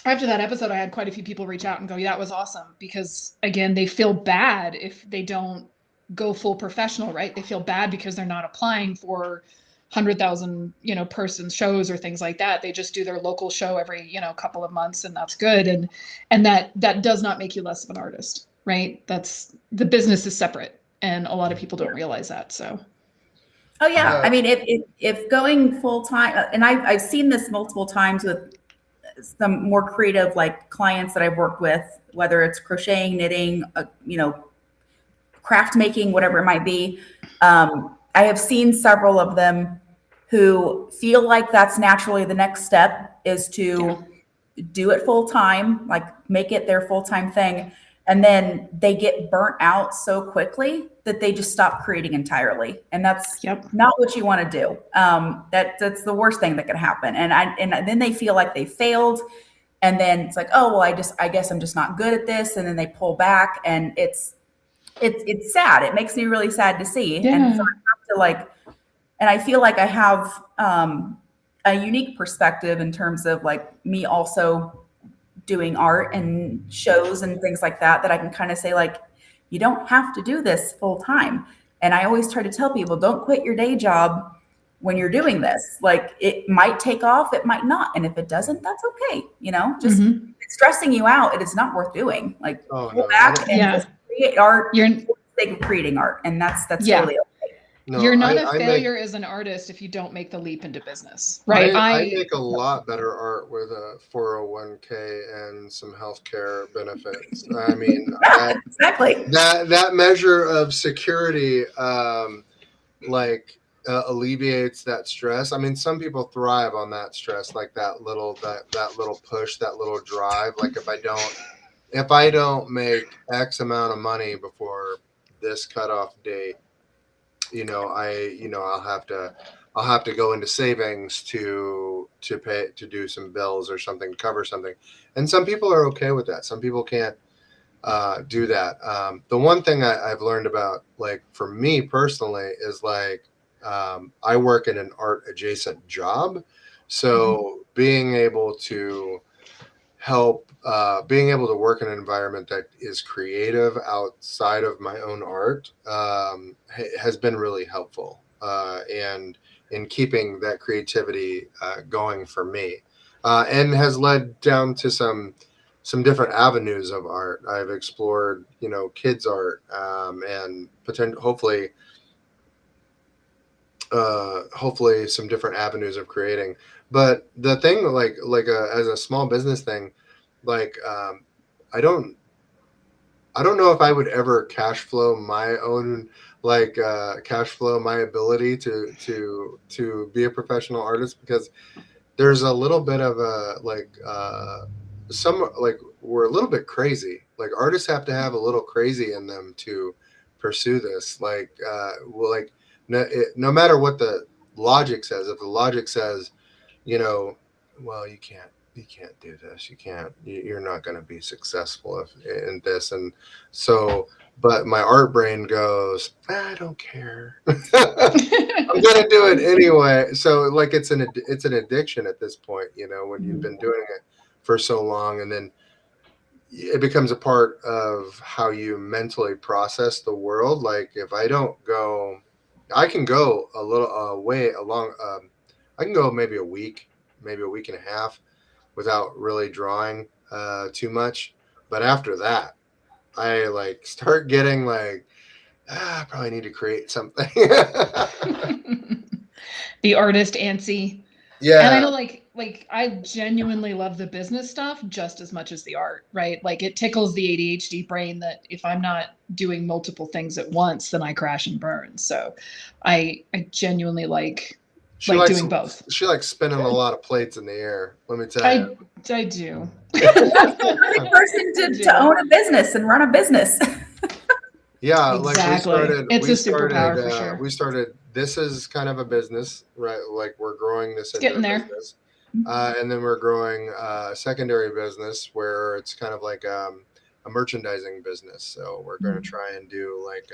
episode, I had quite a few people reach out and go, yeah, that was awesome. Because again, they feel bad if they don't go full professional, right? They feel bad because they're not applying for 100,000, person shows or things like that. They just do their local show every, couple of months, and that's good. And that does not make you less of an artist, right? The business is separate. And a lot of people don't realize that. So. Oh yeah. I mean, if going full time, and I've seen this multiple times with some more creative like clients that I've worked with, whether it's crocheting, knitting, craft making, whatever it might be. I have seen several of them who feel like that's naturally the next step is to do it full time, like make it their full-time thing. And then they get burnt out so quickly that they just stop creating entirely. And that's not what you want to do. That's the worst thing that could happen. And then they feel like they failed. And then it's like, oh, well, I guess I'm just not good at this. And then they pull back, and it's sad. It makes me really sad to see. Yeah. And so I have to and I feel like I have a unique perspective in terms of like me also doing art and shows and things like that I can kind of say like, you don't have to do this full time. And I always try to tell people, don't quit your day job when you're doing this. Like it might take off, it might not. And if it doesn't, that's okay. Just it's stressing you out. It is not worth doing. Like pull back and just create art for the sake of creating art. And that's really okay. No, you're not a failure as an artist if you don't make the leap into business, right? I make a lot better art with a 401k and some healthcare benefits. I mean, exactly that measure of security, alleviates that stress. I mean, some people thrive on that stress, like that little push, that little drive. Like if I don't make X amount of money before this cutoff date, I'll have to go into savings to pay, to do some bills or something, cover something. And some people are okay with that. Some people can't do that. The one thing I've learned about, like for me personally, is like I work in an art adjacent job. So being able to work in an environment that is creative outside of my own art has been really helpful and in keeping that creativity going for me, and has led down to some different avenues of art. I've explored, kids art and hopefully some different avenues of creating. But the thing, as a small business thing, like I don't know if I would ever cash flow my own, cash flow my ability to be a professional artist, because there's a little bit of a we're a little bit crazy. Like artists have to have a little crazy in them to pursue this. No matter what the logic says, if the logic says, well, you can't do this. You're not going to be successful in this. And so, but my art brain goes, I don't care. I'm going to do it anyway. So it's an addiction at this point, when you've been doing it for so long, and then it becomes a part of how you mentally process the world. Like if I don't go, I can go a little way along. I can go maybe a week and a half without really drawing too much. But after that, I start getting I probably need to create something. The artist antsy. Yeah. And I know I genuinely love the business stuff just as much as the art, right? Like it tickles the ADHD brain that if I'm not doing multiple things at once, then I crash and burn. So I genuinely like doing both. She likes spinning a lot of plates in the air. Let me tell you. I do. The person to own a business and run a business. Yeah, exactly. It's a superpower for sure. We started. This is kind of a business, right? Like we're growing this into getting there. Business. And then we're growing a secondary business where it's kind of like a merchandising business. So we're going to try and do like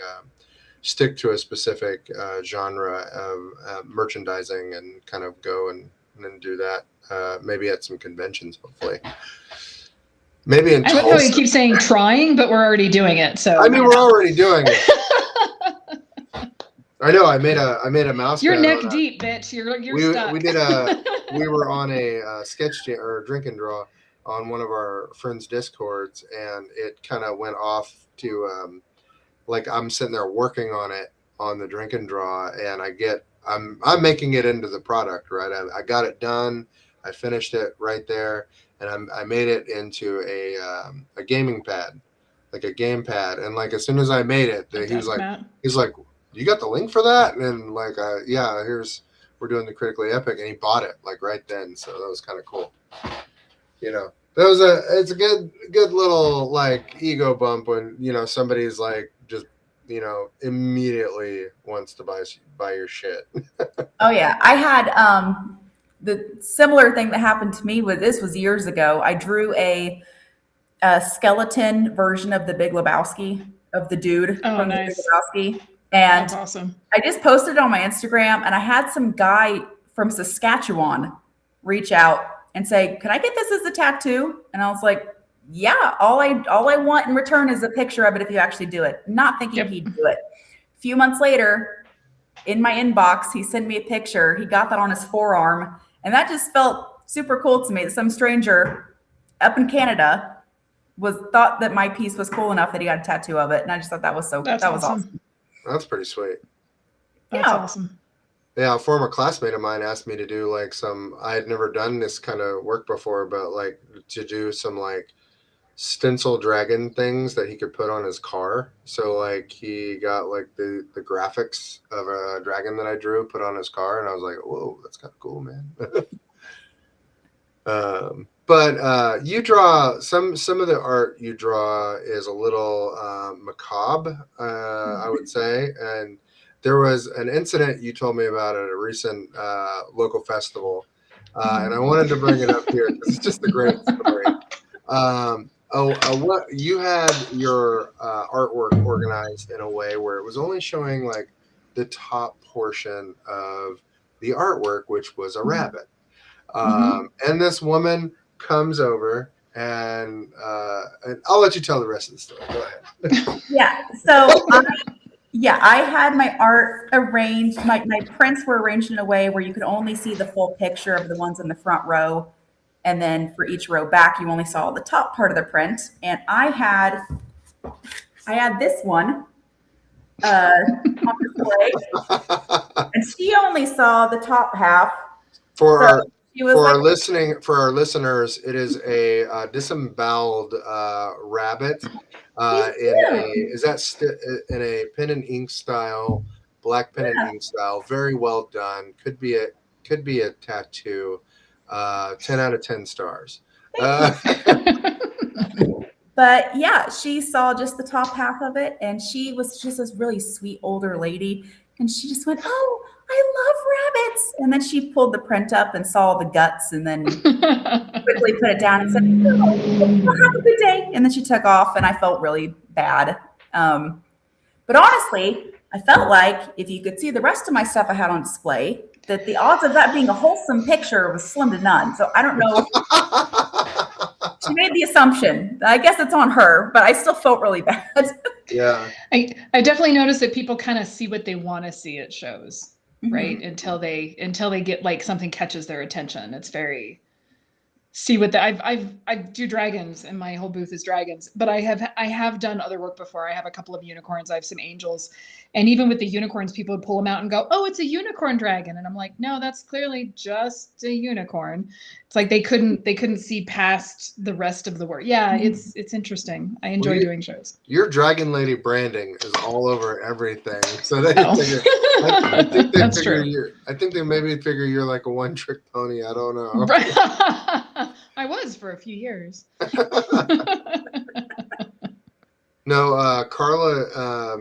stick to a specific genre of merchandising and kind of go and do that. Maybe at some conventions, hopefully. Maybe in I love how you keep saying trying, but we're already doing it. So I mean, we're already doing it. I know. I made a mouse. You're neck deep, bitch. You're stuck. We were on a sketch or a drink and draw on one of our friends' Discords, and it kind of went off to like I'm sitting there working on it on the drink and draw, and I'm making it into the product, right? I got it done. I finished it right there. And I made it into a gaming pad, like a game pad. And like as soon as I made it, he's like, you got the link for that? And like, yeah, we're doing the Critically Epic, and he bought it like right then. So that was kind of cool. You know, it's a good little like ego bump when somebody's like just immediately wants to buy your shit. Oh yeah, I had the similar thing that happened to me this was years ago. I drew a skeleton version of the Big Lebowski, of the dude from the Big Lebowski. And that's awesome. I just posted it on my Instagram, and I had some guy from Saskatchewan reach out and say, "Can I get this as a tattoo?" And I was like, "Yeah, all I want in return is a picture of it if you actually do it." Not thinking he'd do it. A few months later, in my inbox, he sent me a picture. He got that on his forearm. And that just felt super cool to me that some stranger up in Canada thought that my piece was cool enough that he got a tattoo of it. And I just thought that was was awesome. That's pretty sweet. That's awesome. Yeah, a former classmate of mine asked me to do like I had never done this kind of work before, but like to do some like stencil dragon things that he could put on his car. So like he got like the graphics of a dragon that I drew put on his car, and I was like, whoa, that's kind of cool, man. But you draw some of the art you draw is a little macabre, I would say. And there was an incident you told me about at a recent local festival, and I wanted to bring it up here because it's just a great story. What you had your artwork organized in a way where it was only showing like the top portion of the artwork, which was a rabbit. And this woman comes over, and I'll let you tell the rest of the story. Go ahead. Yeah. So I had my art arranged. My prints were arranged in a way where you could only see the full picture of the ones in the front row. And then for each row back, you only saw the top part of the print. And I had this one on display, and she only saw the top half. For our listeners, it is a disemboweled rabbit in a pen and ink style, black pen and ink style, very well done. Could be a tattoo. 10 out of 10 stars. But yeah, she saw just the top half of it, and she was just this really sweet older lady, and she just went, "Oh, I love rabbits." And then she pulled the print up and saw the guts, and then quickly put it down and said, "Oh, have a good day." And then she took off, and I felt really bad. But honestly, I felt like if you could see the rest of my stuff I had on display, that the odds of that being a wholesome picture was slim to none. So I don't know. She made the assumption. I guess it's on her, but I still felt really bad. Yeah. I definitely noticed that people kind of see what they want to see at shows, right? Until they get like something catches their attention. It's very see what I do dragons, and my whole booth is dragons, but I have done other work before. I have a couple of unicorns. I have some angels, and even with the unicorns, people would pull them out and go, "Oh, it's a unicorn dragon," and I'm like, "No, that's clearly just a unicorn." It's like they couldn't see past the rest of the work. Yeah, it's interesting. I enjoy doing shows. Your DragonLady branding is all over everything, so they figure. I think they maybe figure you're like a one-trick pony. I don't know. I was for a few years. No, Carla,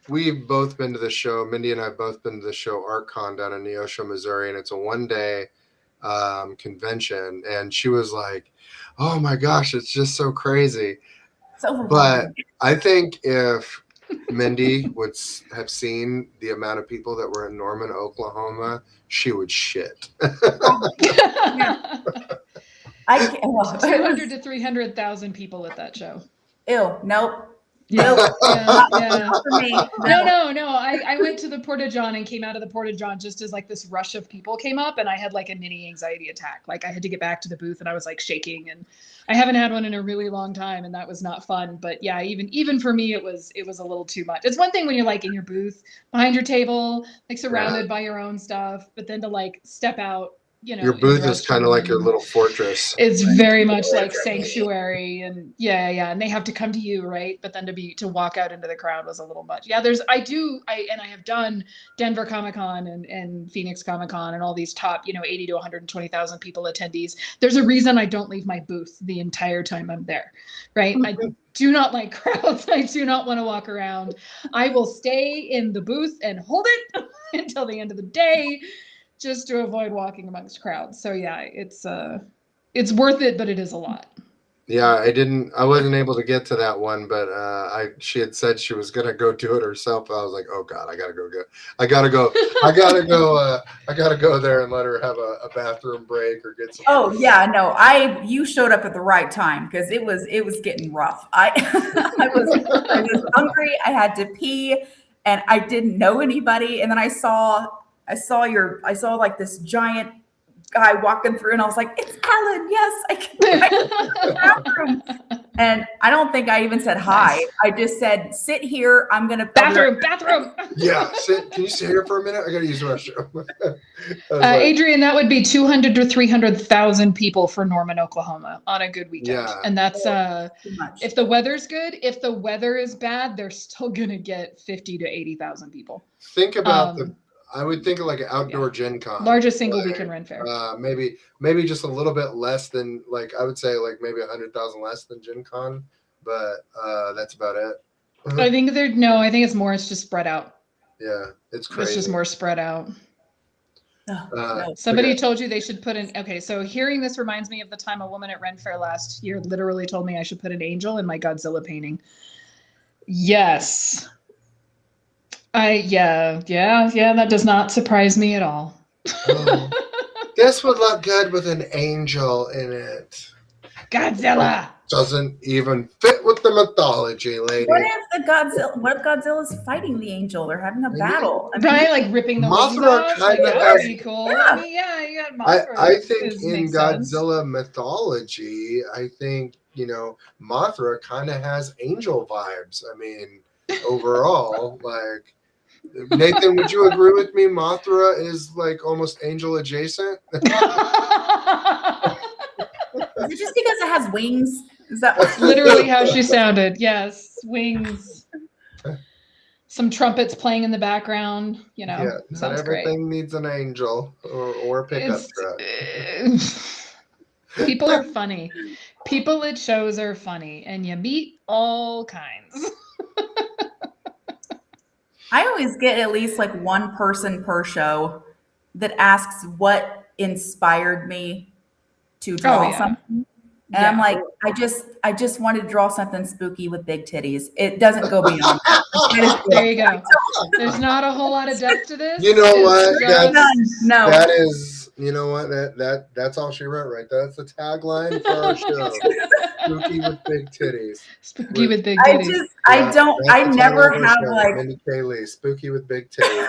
we've both been to the show. Mindy and I have both been to the show ArtCon down in Neosho, Missouri, and it's a one-day convention. And she was like, "Oh my gosh, it's just so crazy." It's overwhelming. But I think if Mindy would have seen the amount of people that were in Norman, Oklahoma, she would shit. I can't. 200 to 300,000 people at that show. Ew, nope. Yeah, Nope. yeah. Not for me. No. I went to the Porta John and came out of the Porta John just as like this rush of people came up, and I had like a mini anxiety attack. Like I had to get back to the booth, and I was like shaking, and I haven't had one in a really long time, and that was not fun. But yeah, even for me, it was a little too much. It's one thing when you're like in your booth behind your table, like surrounded by your own stuff, but then to like step out. You know, your booth is kind of like your little fortress. It's very much like sanctuary, and and they have to come to you, right? But then to walk out into the crowd was a little much. Yeah, I have done Denver Comic Con and Phoenix Comic Con and all these top, 80 to 120,000 people attendees. There's a reason I don't leave my booth the entire time I'm there, right? I do not like crowds. I do not want to walk around. I will stay in the booth and hold it until the end of the day, just to avoid walking amongst crowds. So yeah, it's worth it, but it is a lot. Yeah, I wasn't able to get to that one, but she had said she was gonna go do it herself. I was like, oh God, I gotta go there and let her have a bathroom break or get some. Oh yeah, no, you showed up at the right time because it was getting rough. I was hungry. I had to pee, and I didn't know anybody. And then I saw like this giant guy walking through, and I was like, "It's Ellen, yes, I can the bathroom." And I don't think I even said hi. Nice. I just said, "Sit here. I'm gonna bathroom." Yeah, can you sit here for a minute? I gotta use the restroom. Adrian, that would be 200 to 300,000 people for Norman, Oklahoma on a good weekend. Yeah. And that's if the weather's good. If the weather is bad, they're still gonna get 50 to 80,000 people. Think about I would think of like an outdoor Gen Con. Largest single weekend Ren Fair. Maybe just a little bit less than, like, I would say like maybe 100,000 less than Gen Con, but that's about it. I think I think it's more, it's just spread out. Yeah, it's crazy. It's just more spread out. Somebody told you they should put in, okay, so hearing this reminds me of the time a woman at Ren Fair last year literally told me I should put an angel in my Godzilla painting. Yes. That does not surprise me at all. This would look good with an angel in it. Godzilla doesn't even fit with the mythology, lady. What if Godzilla's fighting the angel? They're having a battle. Right, like ripping the wings off. Like, that would be cool. Yeah. You got Mothra. I think in Godzilla mythology, I think, Mothra kind of has angel vibes. I mean, overall, like, Nathan, would you agree with me? Mothra is like almost angel adjacent. Is it just because it has wings? Is that That's literally how she sounded? Yes, wings. Some trumpets playing in the background. Not sounds everything great. needs an angel or a pickup truck. People are funny. People at shows are funny, and you meet all kinds. I always get at least like one person per show that asks what inspired me to draw something. And I'm like, I just wanted to draw something spooky with big titties. It doesn't go beyond that. There you go. There's not a whole lot of depth to this. You know what? No. That is, you know what? That's all she wrote right there. That's the tagline for our show. Spooky with big titties. Spooky with big titties. I never have like Mindy K Lee, spooky with big titties.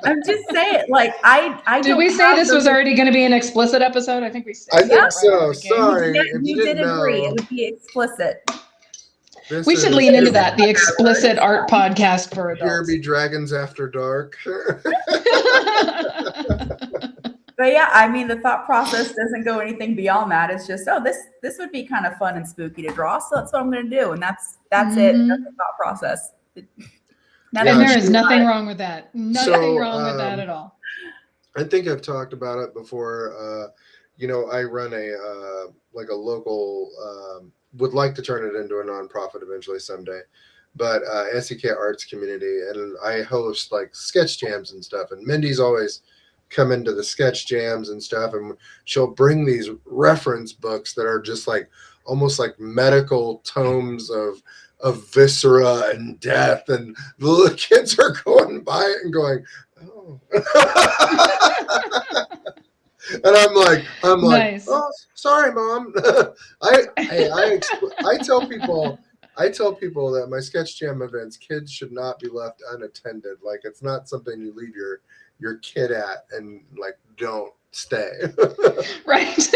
I'm just saying, like, I did we say this was already going to be an explicit episode? I think we said. I think so. Sorry, you did agree it would be explicit. We should lean into that, the explicit art podcast for adults. Here be Dragons After Dark. But yeah, I mean, the thought process doesn't go anything beyond that. It's just, this would be kind of fun and spooky to draw, so that's what I'm going to do, and that's it. That's the thought process. And there is nothing wrong with that. Nothing wrong with that at all. I think I've talked about it before. I run a local. Would like to turn it into a nonprofit eventually someday. but SEK Arts community, and I host like sketch jams and stuff. And Mindy's always come into the sketch jams and stuff, and she'll bring these reference books that are just like almost like medical tomes of viscera and death, and the little kids are going by it and going, oh. And I'm like, Nice. oh, sorry, Mom. I tell people that my sketch jam events, kids should not be left unattended. Like, it's not something you leave your kid at and like don't stay. Right.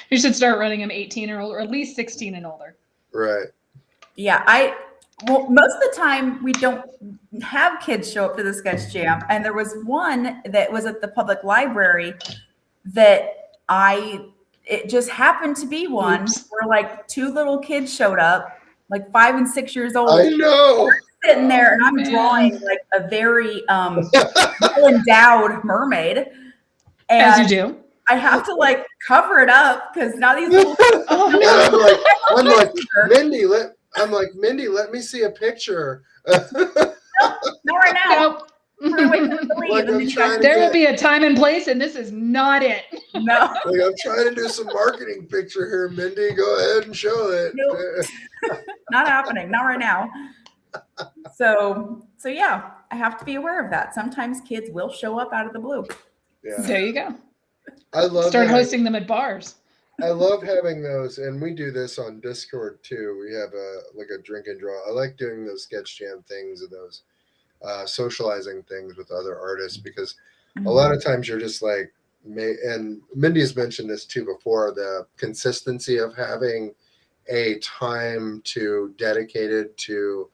You should start running them 18 or older, or at least 16 and older. Right. Yeah, well, most of the time we don't have kids show up to the sketch jam. And there was one that was at the public library that it just happened to be one where like 2 little kids showed up, like 5 and 6 years old. I know. Sitting there, and I'm drawing like a very endowed mermaid. And as you do. I have to like cover it up because now these little I'm like, Mindy, let me see a picture. not right now. There will be a time and place, and this is not it. No. Like, I'm trying to do some marketing picture here, Mindy. Go ahead and show it. Nope. Not happening. Not right now. So yeah, I have to be aware of that. Sometimes kids will show up out of the blue. Yeah. There you go. I love start hosting them at bars. I love having those, and we do this on Discord too. We have a drink and draw. I like doing those sketch jam things and those socializing things with other artists, because a lot of times you're just like, and Mindy has mentioned this too before, the consistency of having a time dedicated to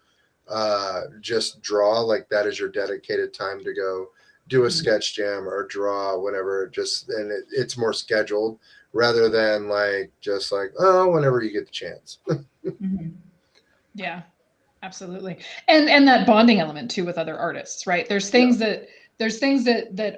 just draw, like that is your dedicated time to go do a sketch jam or draw, whatever. It's more scheduled rather than just like, oh, whenever you get the chance. Yeah, absolutely. And that bonding element too with other artists, right? There's things that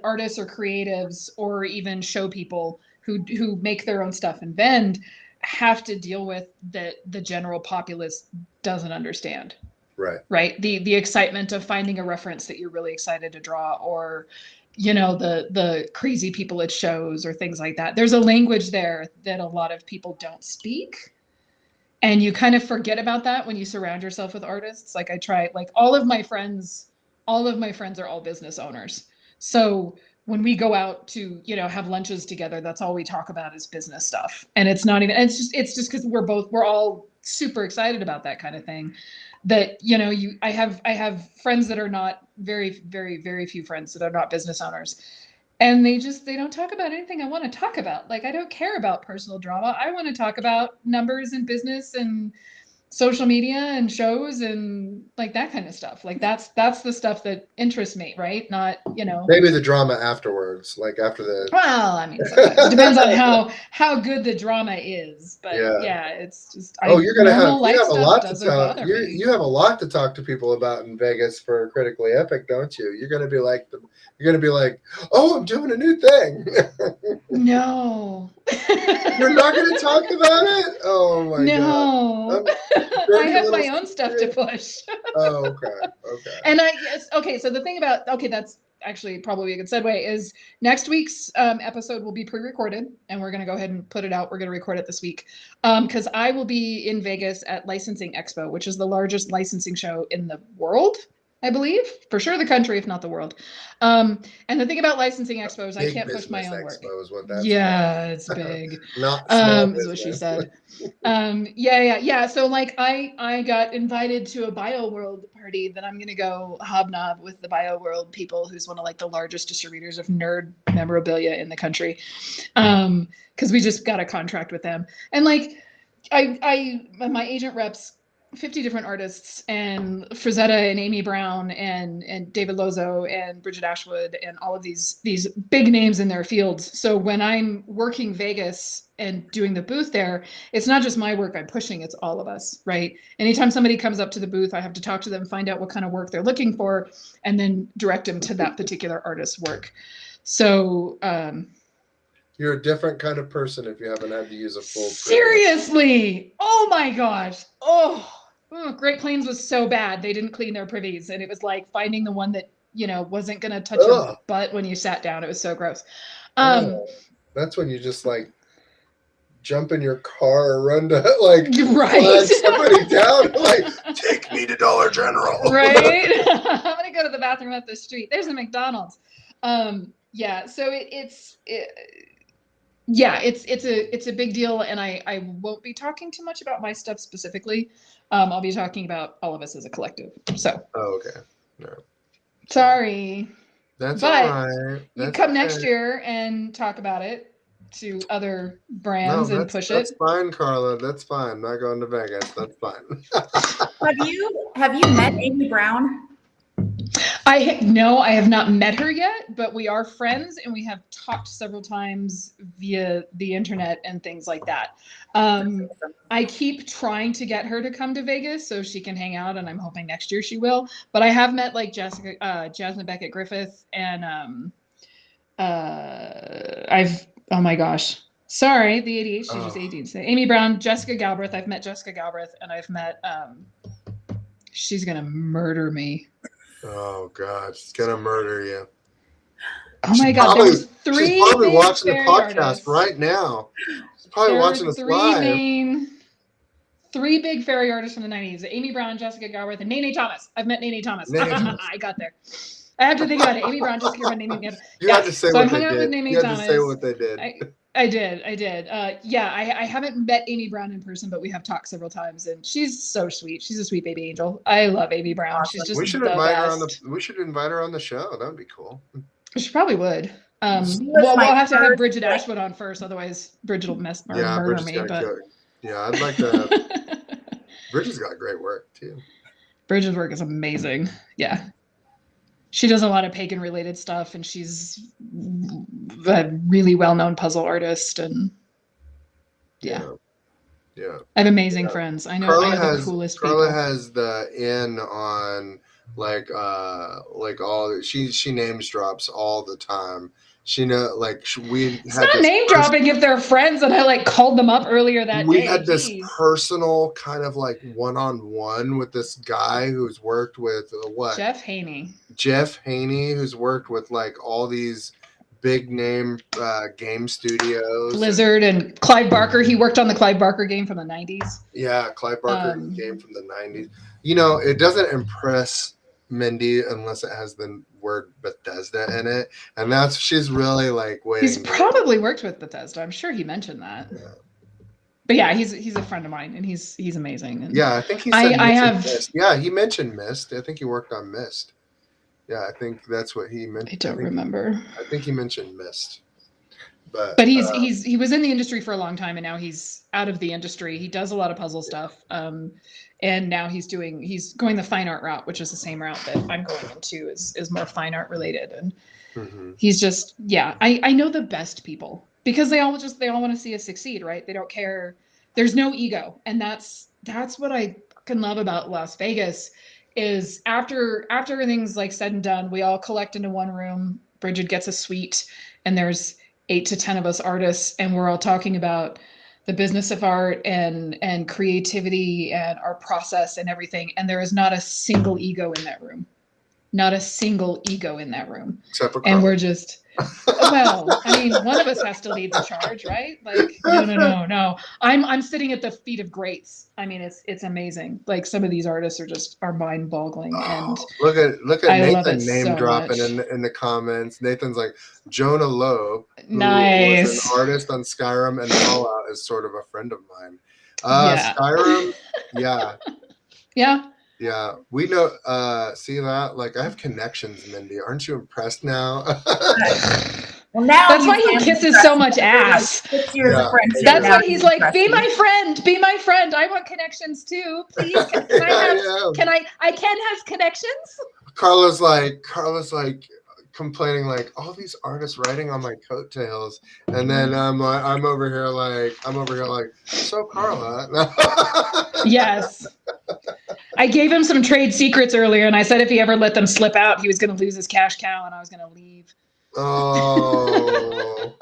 artists or creatives or even show people who make their own stuff and vend have to deal with that the general populace doesn't understand. Right. The excitement of finding a reference that you're really excited to draw, or, the crazy people at shows or things like that. There's a language there that a lot of people don't speak. And you kind of forget about that when you surround yourself with artists. Like all of my friends are all business owners. So when we go out to, have lunches together, that's all we talk about is business stuff. And it's just because we're all super excited about that kind of thing. That, I have friends that are not very, very, very few friends that are not business owners. And they don't talk about anything I want to talk about. Like, I don't care about personal drama. I want to talk about numbers and business and social media and shows and like that kind of stuff. Like that's the stuff that interests me, right? Not, maybe the drama afterwards, like after the. Well, I mean, it depends on how good the drama is, but yeah it's just. You're gonna have a lot to talk. You have a lot to talk to people about in Vegas for Critically Epic, don't you? You're gonna be like, oh, I'm doing a new thing. No. You're not gonna talk about it? Oh my god. No. I have my own stuff to push. Oh, okay. And so the thing about, that's actually probably a good segue, is next week's episode will be pre-recorded, and we're going to go ahead and put it out. We're going to record it this week because I will be in Vegas at Licensing Expo, which is the largest licensing show in the world, I believe, for sure the country, if not the world. And the thing about Licensing Expo is I can't push my own work. It's big. Not small is what she said. Yeah. So like I got invited to a BioWorld party that I'm going to go hobnob with the BioWorld people, who's one of like the largest distributors of nerd memorabilia in the country. Cause we just got a contract with them. And like, my agent reps 50 different artists, and Frazetta and Amy Brown and David Lozo and Bridget Ashwood and all of these big names in their fields. So when I'm working Vegas and doing the booth there, it's not just my work I'm pushing, it's all of us, right? Anytime somebody comes up to the booth, I have to talk to them, find out what kind of work they're looking for, and then direct them to that particular artist's work. So you're a different kind of person if you haven't had to use a full. Seriously. Oh my gosh. Oh, Great Plains was so bad. They didn't clean their privies. And it was like finding the one that, wasn't going to touch your butt when you sat down. It was so gross. That's when you just like jump in your car or run to like right. flag somebody down, like, take me to Dollar General. Right. I'm going to go to the bathroom up the street. There's a McDonald's. Yeah. So it's a big deal. And I won't be talking too much about my stuff specifically. I'll be talking about all of us as a collective. So. Oh, okay. No. Sorry. That's but all right. You come next year and talk about it to other brands and push it. That's fine, Carla. That's fine. I'm not going to Vegas. That's fine. Have you met Amy Brown? No, I have not met her yet, but we are friends and we have talked several times via the internet and things like that. I keep trying to get her to come to Vegas so she can hang out, and I'm hoping next year she will. But I have met like Jasmine Beckett Griffith, and oh my gosh, sorry, the ADHD just ADHD. Amy Brown, Jessica Galbraith. I've met Jessica Galbraith, and I've met. She's gonna murder me. Oh God, she's gonna murder you. Oh my God, there's three. She's probably watching the podcast artists right now. She's probably watching us live. Three big fairy artists from the 90s: Amy Brown, Jessica Galbraith, and Nene Thomas. I've met Nene Thomas. I got there. I have to think about it. Amy Brown, Jessica Galbraith, Nene Thomas. You had to say what they did. You had to say what they did. I did. I haven't met Amy Brown in person, but we have talked several times, and she's so sweet. She's a sweet baby angel. I love Amy Brown. She's just we should invite her on the show. That would be cool. She probably would. We'll have to have Bridget Ashwood on first, otherwise Bridget will murder me. Yeah, I'd like to. Bridget's got great work too. Bridget's work is amazing. Yeah. She does a lot of pagan related stuff, and she's a really well-known puzzle artist, and yeah. I have amazing friends. I know the coolest people. Carla has the in on like all she names drops all the time. She know it's not name dropping if they're friends, and I like called them up earlier that day. We had this personal kind of like one-on-one with this guy who's worked with Jeff Haney, who's worked with like all these big name game studios. Blizzard and Clive Barker. He worked on the Clive Barker game from the 90s. Yeah, Clive Barker game from the 90s. You know, it doesn't impress Mindy unless it has the word Bethesda in it, and she's really like waiting. He's probably worked with Bethesda. I'm sure he mentioned that. Yeah. But yeah, he's a friend of mine, and he's amazing. And yeah, I think he said Myst. Yeah, he mentioned Myst. I think he worked on Myst. Yeah, I think that's what he mentioned. I don't remember. I think he mentioned Myst. But he was in the industry for a long time, and now he's out of the industry. He does a lot of puzzle stuff. And now he's going the fine art route, which is the same route that I'm going into, is more fine art related. And he's just, I know the best people because they all want to see us succeed, right? They don't care. There's no ego. And that's what I can love about Las Vegas is after everything's like said and done, we all collect into one room. Bridget gets a suite, and there's 8 to 10 of us artists, and we're all talking about the business of art and creativity and our process and everything. And there is not a single ego in that room. Not a single ego in that room. Except for Carla. And we're just, well, I mean, one of us has to lead the charge, right? Like, no. I'm sitting at the feet of greats. I mean, it's amazing. Like some of these artists are mind-boggling. And look at Nathan name dropping in the comments. Nathan's like, Jonah Loeb, who was an artist on Skyrim and Fallout, is sort of a friend of mine. Skyrim, yeah, we know. See that? Like, I have connections, Mindy. Aren't you impressed now? Well, now that's why he kisses so much ass. That's why he's like, be my friend. I want connections too. Please, can I have connections? Carla's like complaining like all these artists writing on my coattails, and then I'm over here like so Carla. Yes. I gave him some trade secrets earlier, and I said if he ever let them slip out, he was going to lose his cash cow, and I was going to leave. Oh.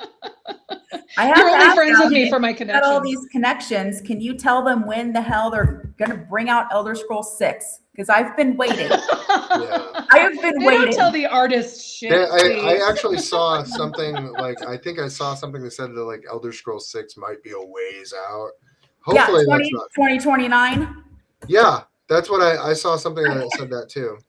I have You're to only ask friends with now, me for my got all connections. these connections. Can you tell them when the hell they're going to bring out Elder Scrolls 6? Because I've been waiting. I have been They waiting. don't tell the artist shit. Yeah, I please. actually saw something like I think I saw something that said that like Elder Scrolls 6 might be a ways out. Hopefully Yeah, that's not. 2029. Yeah, that's what I saw something that said that too.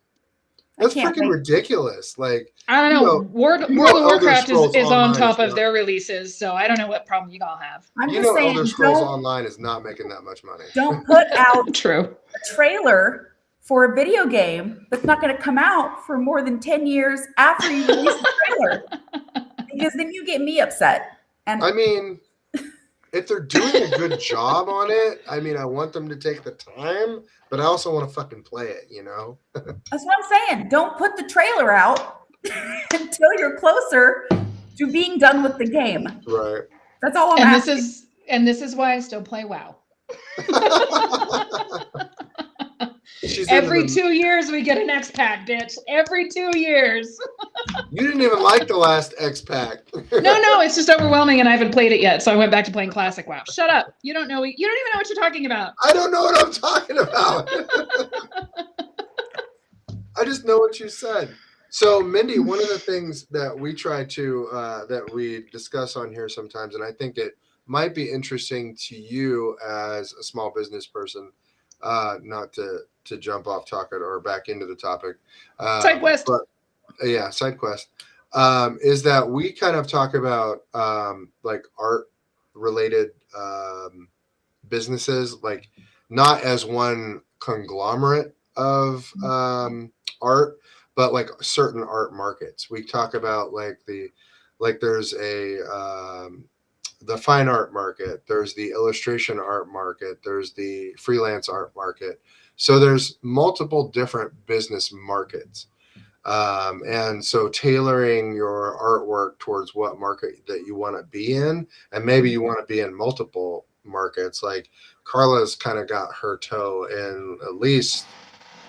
That's can't freaking wait. ridiculous. Like I don't know. World of Elder Warcraft Scrolls is on Online top of not- their releases, so I don't know what problem you all have. I'm you just know saying, Elder Scrolls Online is not making that much money. don't put out True. a trailer for a video game that's not going to come out for more than 10 years after you release the trailer. Because then you get me upset. And I mean, if they're doing a good job on it, I mean, I want them to take the time, but I also want to fucking play it, you know? that's what I'm saying. Don't put the trailer out until you're closer to being done with the game. Right. That's all I'm And asking. this is why I still play WoW. She's Every into the- 2 years we get an X pack, bitch. Every 2 years. You didn't even like the last X Pack. No, it's just overwhelming, and I haven't played it yet. So I went back to playing classic WoW. Shut up! You don't know. You don't even know what you're talking about. I don't know what I'm talking about. I just know what you said. So, Mindy, one of the things that we try to that we discuss on here sometimes, and I think it might be interesting to you as a small business person, not to jump off topic or back into the topic. Side quest. But, yeah, side quest. Is that we kind of talk about like art related businesses, like not as one conglomerate of art, but like certain art markets. We talk about like there's a the fine art market, there's the illustration art market, there's the freelance art market. So there's multiple different business markets. And so tailoring your artwork towards what market that you want to be in, and maybe you want to be in multiple markets. Like Carla's kind of got her toe in at least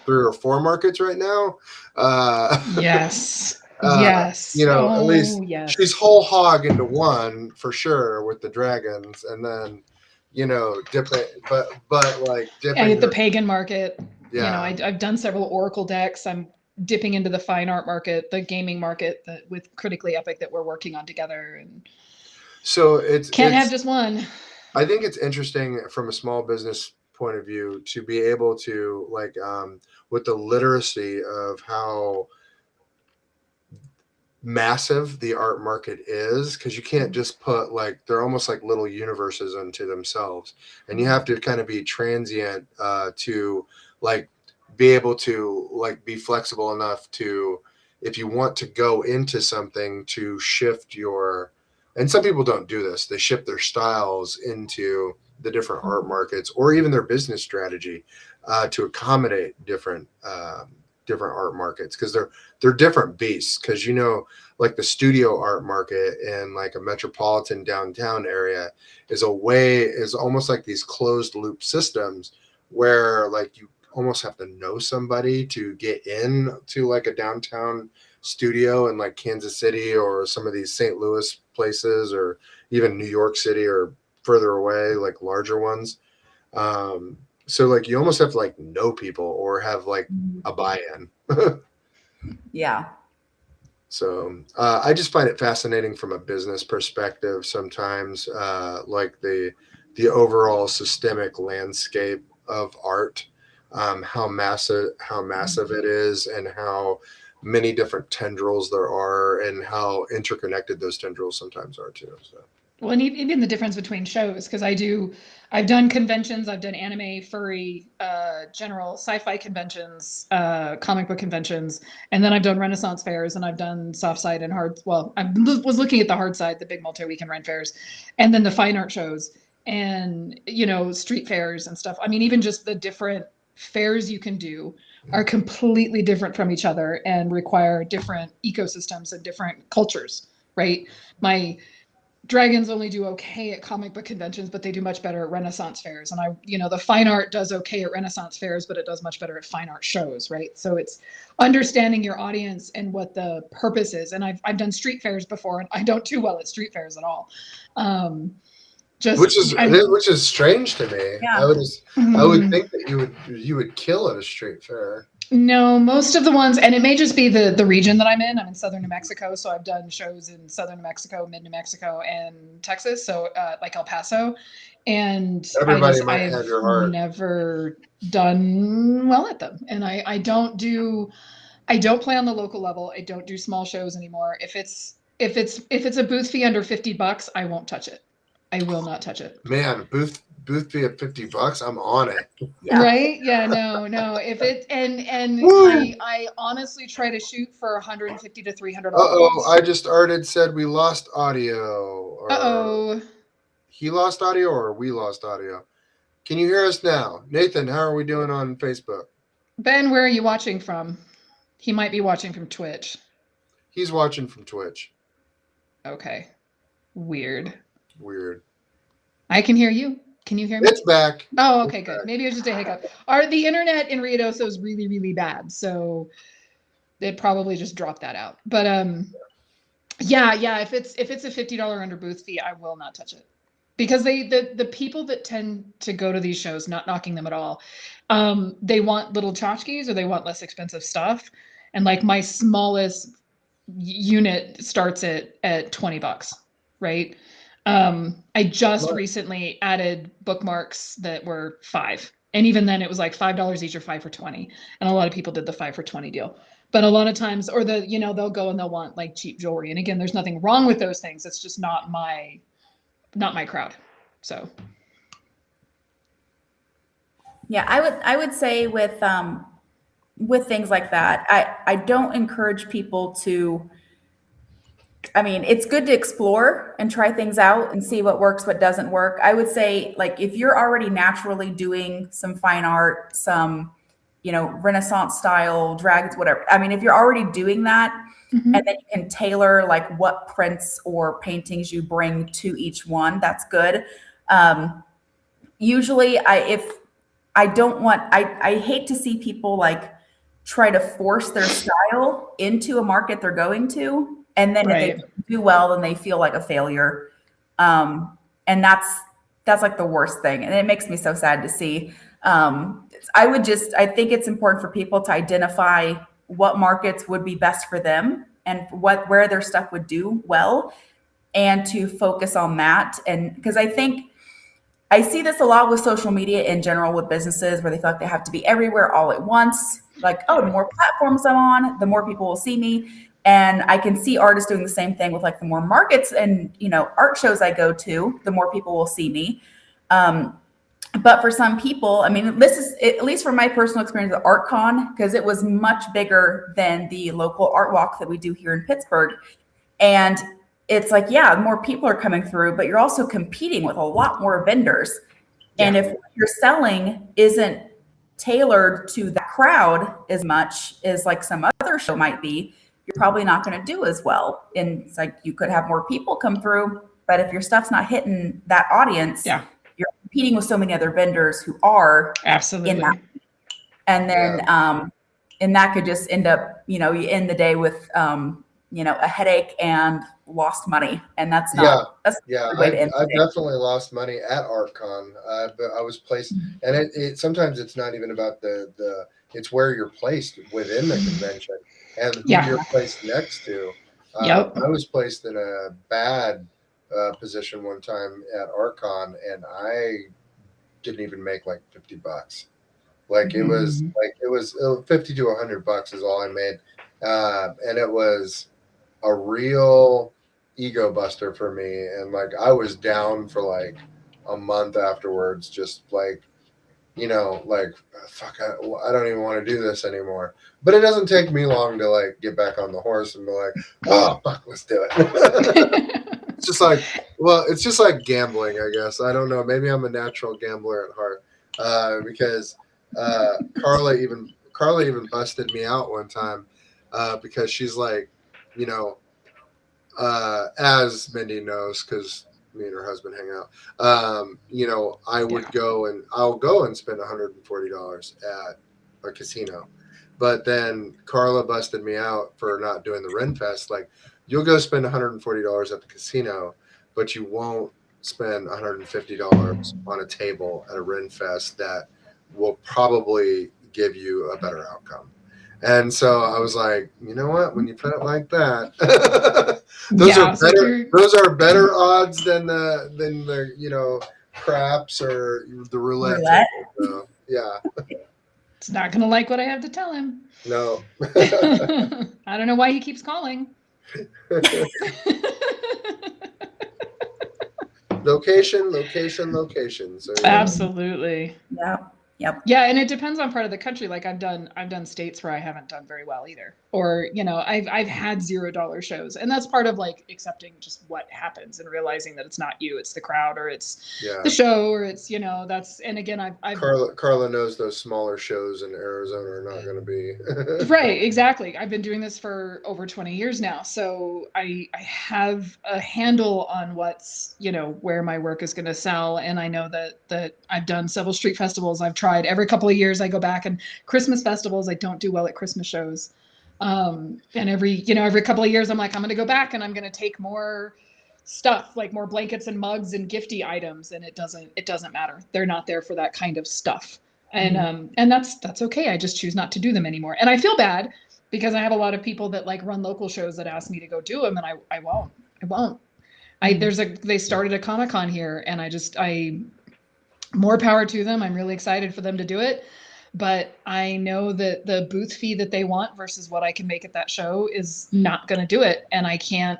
3 or 4 markets right now. Yes. Yes. You know, at least yes. she's whole hog into one for sure with the dragons, and then, you know, dip it, but like dipping. And the pagan market. Yeah. You know, I've done several Oracle decks. I'm dipping into the fine art market, the gaming market with Critically Epic that we're working on together. And so it's have just one. I think it's interesting from a small business point of view to be able to like with the literacy of how massive the art market is, because you can't just put like they're almost like little universes unto themselves, and you have to kind of be transient to like be able to like be flexible enough to, if you want to go into something, to shift your, and some people don't do this, they shift their styles into the different art markets or even their business strategy to accommodate different art markets, because they're different beasts. Because, you know, like the studio art market in like a metropolitan downtown area is almost like these closed loop systems where like you almost have to know somebody to get in to like a downtown studio in like Kansas City or some of these St. Louis places, or even New York City or further away, like larger ones. So like you almost have to like know people or have like a buy-in. Yeah. So I just find it fascinating from a business perspective sometimes, like the overall systemic landscape of art, how massive it is, and how many different tendrils there are, and how interconnected those tendrils sometimes are too. So. Well, and even the difference between shows, because I've done conventions, I've done anime, furry, general sci-fi conventions, comic book conventions, and then I've done Renaissance fairs, and I've done soft side and hard. Well, I was looking at the hard side, the big multi-weekend rent fairs, and then the fine art shows, and, you know, street fairs and stuff. I mean, even just the different fairs you can do are completely different from each other and require different ecosystems and different cultures, right? My Dragons only do okay at comic book conventions, but they do much better at Renaissance fairs. And the fine art does okay at Renaissance fairs, but it does much better at fine art shows, right? So it's understanding your audience and what the purpose is. And I've done street fairs before, and I don't do well at street fairs at all. Which is strange to me. Yeah. I would think that you would kill at a street fair. No, most of the ones, and it may just be the region that I'm in. I'm in southern New Mexico, so I've done shows in southern New Mexico, mid New Mexico, and Texas, so like El Paso. And everybody might have your heart. Never done well at them, and I don't play on the local level. I don't do small shows anymore. If it's a booth fee under $50, I won't touch it. I will not touch it. Man, booth fee at $50, I'm on it. Yeah. Right? Yeah, no. If it and I honestly try to shoot for $150 to $300. I just said we lost audio. He lost audio or we lost audio. Can you hear us now? Nathan, how are we doing on Facebook? Ben, where are you watching from? He might be watching from Twitch. He's watching from Twitch. Okay. Weird. I can hear you. Can you hear me? It's back. Oh, okay, good. Maybe it was just a hiccup. The internet in Ruidoso is really, really bad, so it probably just dropped that out. But yeah. If it's a $50 under booth fee, I will not touch it, because the people that tend to go to these shows, not knocking them at all, they want little tchotchkes or they want less expensive stuff, and like my smallest unit starts at $20, right? I just recently added bookmarks that were $5. And even then it was like $5 each or 5 for 20. And a lot of people did the 5 for 20 deal. But a lot of times, or they'll go and they'll want like cheap jewelry. And again, there's nothing wrong with those things. It's just not my crowd. So. Yeah, I would say with things like that, I don't encourage people to, it's good to explore and try things out and see what works, what doesn't work. I would say, like, if you're already naturally doing some fine art, some, Renaissance style dragons, whatever. If you're already doing that, and then you can tailor like what prints or paintings you bring to each one, that's good. Usually I hate to see people like try to force their style into a market they're going to. And then if they do well, then they feel like a failure. And that's like the worst thing. And it makes me so sad to see. I think it's important for people to identify what markets would be best for them and where their stuff would do well, and to focus on that. And because I think I see this a lot with social media in general with businesses where they feel like they have to be everywhere all at once. Like, the more platforms I'm on, the more people will see me. And I can see artists doing the same thing with like the more markets and, art shows I go to, the more people will see me. But for some people, this is, at least from my personal experience at ArtCon, because it was much bigger than the local art walk that we do here in Pittsburgh. And it's like, more people are coming through, but you're also competing with a lot more vendors. Yeah. And if what you're selling isn't tailored to the crowd as much as like some other show might be, you're probably not going to do as well. And it's like, you could have more people come through, but if your stuff's not hitting that audience, you're competing with so many other vendors who are absolutely in that. And then, and that could just end up, you end the day with, a headache and lost money. And that's not, that's the way to end the day. I've definitely lost money at ArtCon. But I was placed, and it sometimes it's not even about it's where you're placed within the convention. And who you're placed next to. I was placed in a bad position one time at ArtCon, and I didn't even make like $50. Like it was $50 to $100 is all I made, and it was a real ego buster for me. And like I was down for like a month afterwards, just like. Fuck, I don't even want to do this anymore. But it doesn't take me long to like get back on the horse and be like, oh, fuck, let's do it. It's just like gambling, I guess. I don't know. Maybe I'm a natural gambler at heart, because Carla even busted me out one time because she's like, as Mindy knows, because me and her husband hang out, you know, I'll go and spend $140 at a casino. But then Carla busted me out for not doing the Ren Fest. Like, you'll go spend $140 at the casino, but you won't spend $150 on a table at a Ren Fest that will probably give you a better outcome. And so I was like, you know what? When you put it like that, those are better odds than the you know, craps or the roulette. So, yeah. It's not going to like what I have to tell him. No. I don't know why he keeps calling. Location. So, absolutely. Yeah. Yep. Yeah, and it depends on part of the country. Like I've done states where I haven't done very well either. Or, you know, I've had $0 shows. And that's part of like accepting just what happens and realizing that it's not you, it's the crowd, or it's the show, or it's, you know, that's, and again, I've Carla knows those smaller shows in Arizona are not going to be. Right, exactly. I've been doing this for over 20 years now. So I have a handle on what's, you know, where my work is going to sell. And I know that I've done several street festivals. I've tried every couple of years. I go back, and Christmas festivals, I don't do well at Christmas shows. And every couple of years I'm like, I'm going to go back and I'm going to take more stuff, like more blankets and mugs and gifty items. And it doesn't matter. They're not there for that kind of stuff. And, and that's okay. I just choose not to do them anymore. And I feel bad because I have a lot of people that like run local shows that ask me to go do them. And I won't. They started a Comic-Con here, and more power to them. I'm really excited for them to do it. But I know that the booth fee that they want versus what I can make at that show is not going to do it. And I can't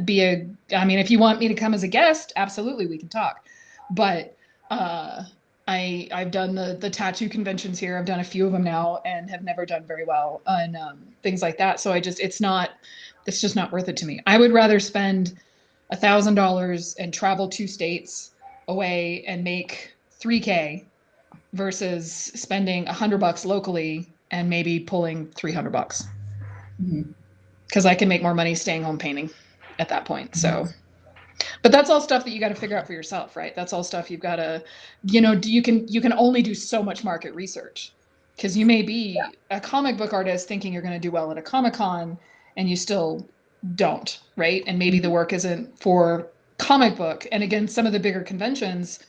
be I mean, if you want me to come as a guest, absolutely, we can talk. But, I've done the tattoo conventions here. I've done a few of them now and have never done very well on things like that. So it's just not worth it to me. I would rather spend $1,000 and travel 2 states away and make $3K versus spending $100 locally and maybe pulling $300. Because I can make more money staying home painting at that point. So, but that's all stuff that you got to figure out for yourself, right? That's all stuff you've got to, you know, you can only do so much market research, because you may be a comic book artist thinking you're going to do well at a Comic-Con and you still don't, right? And maybe the work isn't for comic book. And again, some of the bigger conventions,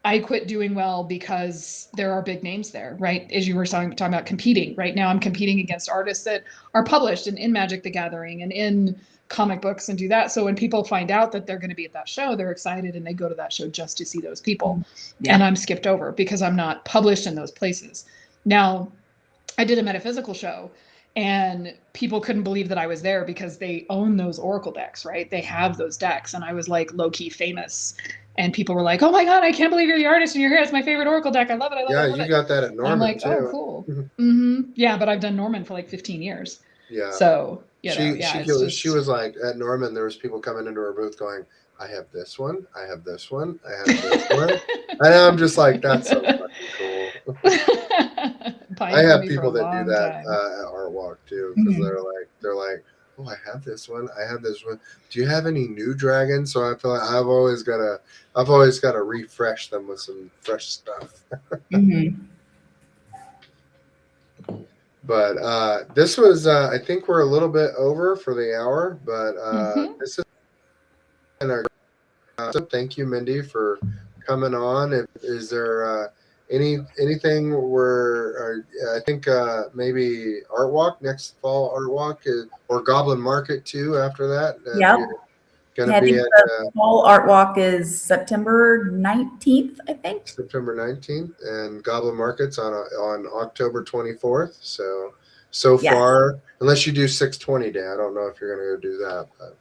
I quit doing well because there are big names there, right? As you were talking about competing. Right now I'm competing against artists that are published and in Magic the Gathering and in comic books and do that. So when people find out that they're going to be at that show, they're excited and they go to that show just to see those people. And I'm skipped over because I'm not published in those places. Now, I did a metaphysical show and people couldn't believe that I was there because they own those Oracle decks, right? They have those decks. And I was like low-key famous. And people were like, oh my God, I can't believe you're the artist and you're here. It's my favorite Oracle deck. I love it. I love it. You got that at Norman. I'm like, too. Oh, cool. Yeah, but I've done Norman for like 15 years. Yeah. So, she was like, at Norman, there was people coming into her booth going, I have this one. I have this one. I have this one. And I'm just like, that's so fucking cool. I have people that do that at Artwalk too, because they're like, oh, I have this one. I have this one. Do you have any new dragons? So I feel like I've always got to refresh them with some fresh stuff. But this was, I think we're a little bit over for the hour, but this is so thank you, Mindy, for coming on. Is there anything where I think maybe Artwalk next fall, Artwalk or Goblin Market too after that? Gonna be at fall Artwalk is September 19th, I think. September 19th, and Goblin Market's on October 24th. So far, unless you do 620 day, I don't know if you're gonna go do that. But.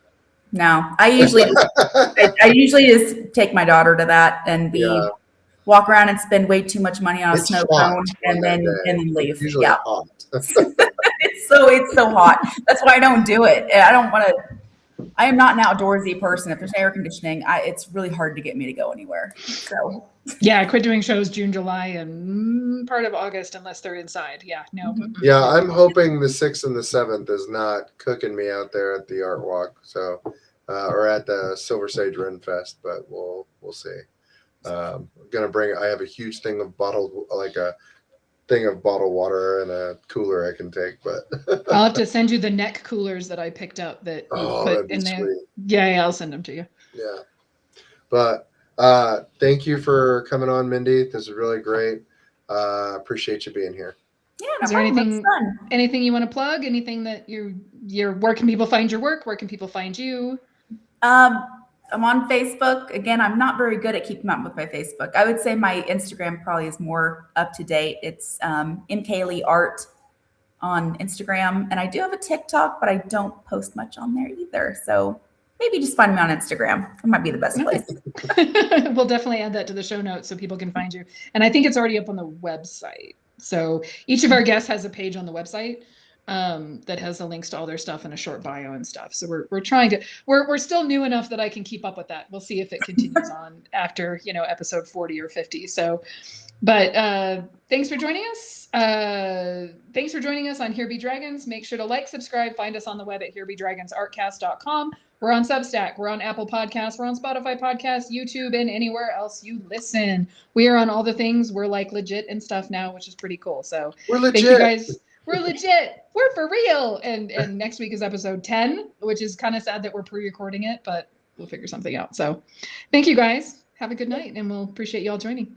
No, I usually just take my daughter to that and walk around and spend way too much money on a snow cone and then leave. It's usually hot. It's so hot. That's why I don't do it. I don't want to I am not an outdoorsy person. If there's air conditioning, it's really hard to get me to go anywhere. So yeah, I quit doing shows June, July, and part of August unless they're inside. Yeah, no. Yeah, I'm hoping the 6th and the 7th is not cooking me out there at the Art Walk, so or at the Silver Sage Ren Fest, but we'll see. I'm gonna bring. I have a huge thing of bottled water and a cooler I can take, but I'll have to send you the neck coolers that I picked up that you put that'd be in there. sweet. Yeah, I'll send them to you. Yeah, but thank you for coming on, Mindy. This is really great. Appreciate you being here. yeah, Is there anything you want to plug? Anything that where can people find your work? Where can people find you? I'm on Facebook. Again, I'm not very good at keeping up with my Facebook. I would say my Instagram probably is more up to date. It's MK Lee Art on Instagram. And I do have a TikTok, but I don't post much on there either. So maybe just find me on Instagram. It might be the best place. We'll definitely add that to the show notes so people can find you. And I think it's already up on the website. So each of our guests has a page on the website that has the links to all their stuff and a short bio and stuff. So we're trying to, we're still new enough that I can keep up with that. We'll see if it continues on after, episode 40 or 50. So, but thanks for joining us. Thanks for joining us on Here Be Dragons. Make sure to like, subscribe, find us on the web at herebedragonsartcast.com. We're on Substack. We're on Apple Podcasts. We're on Spotify Podcasts, YouTube, and anywhere else you listen. We are on all the things. We're like legit and stuff now, which is pretty cool. So We're legit. Thank you guys. We're legit. We're for real. And next week is episode 10, which is kind of sad that we're pre-recording it, but we'll figure something out. So thank you guys. Have a good night, and we'll appreciate you all joining.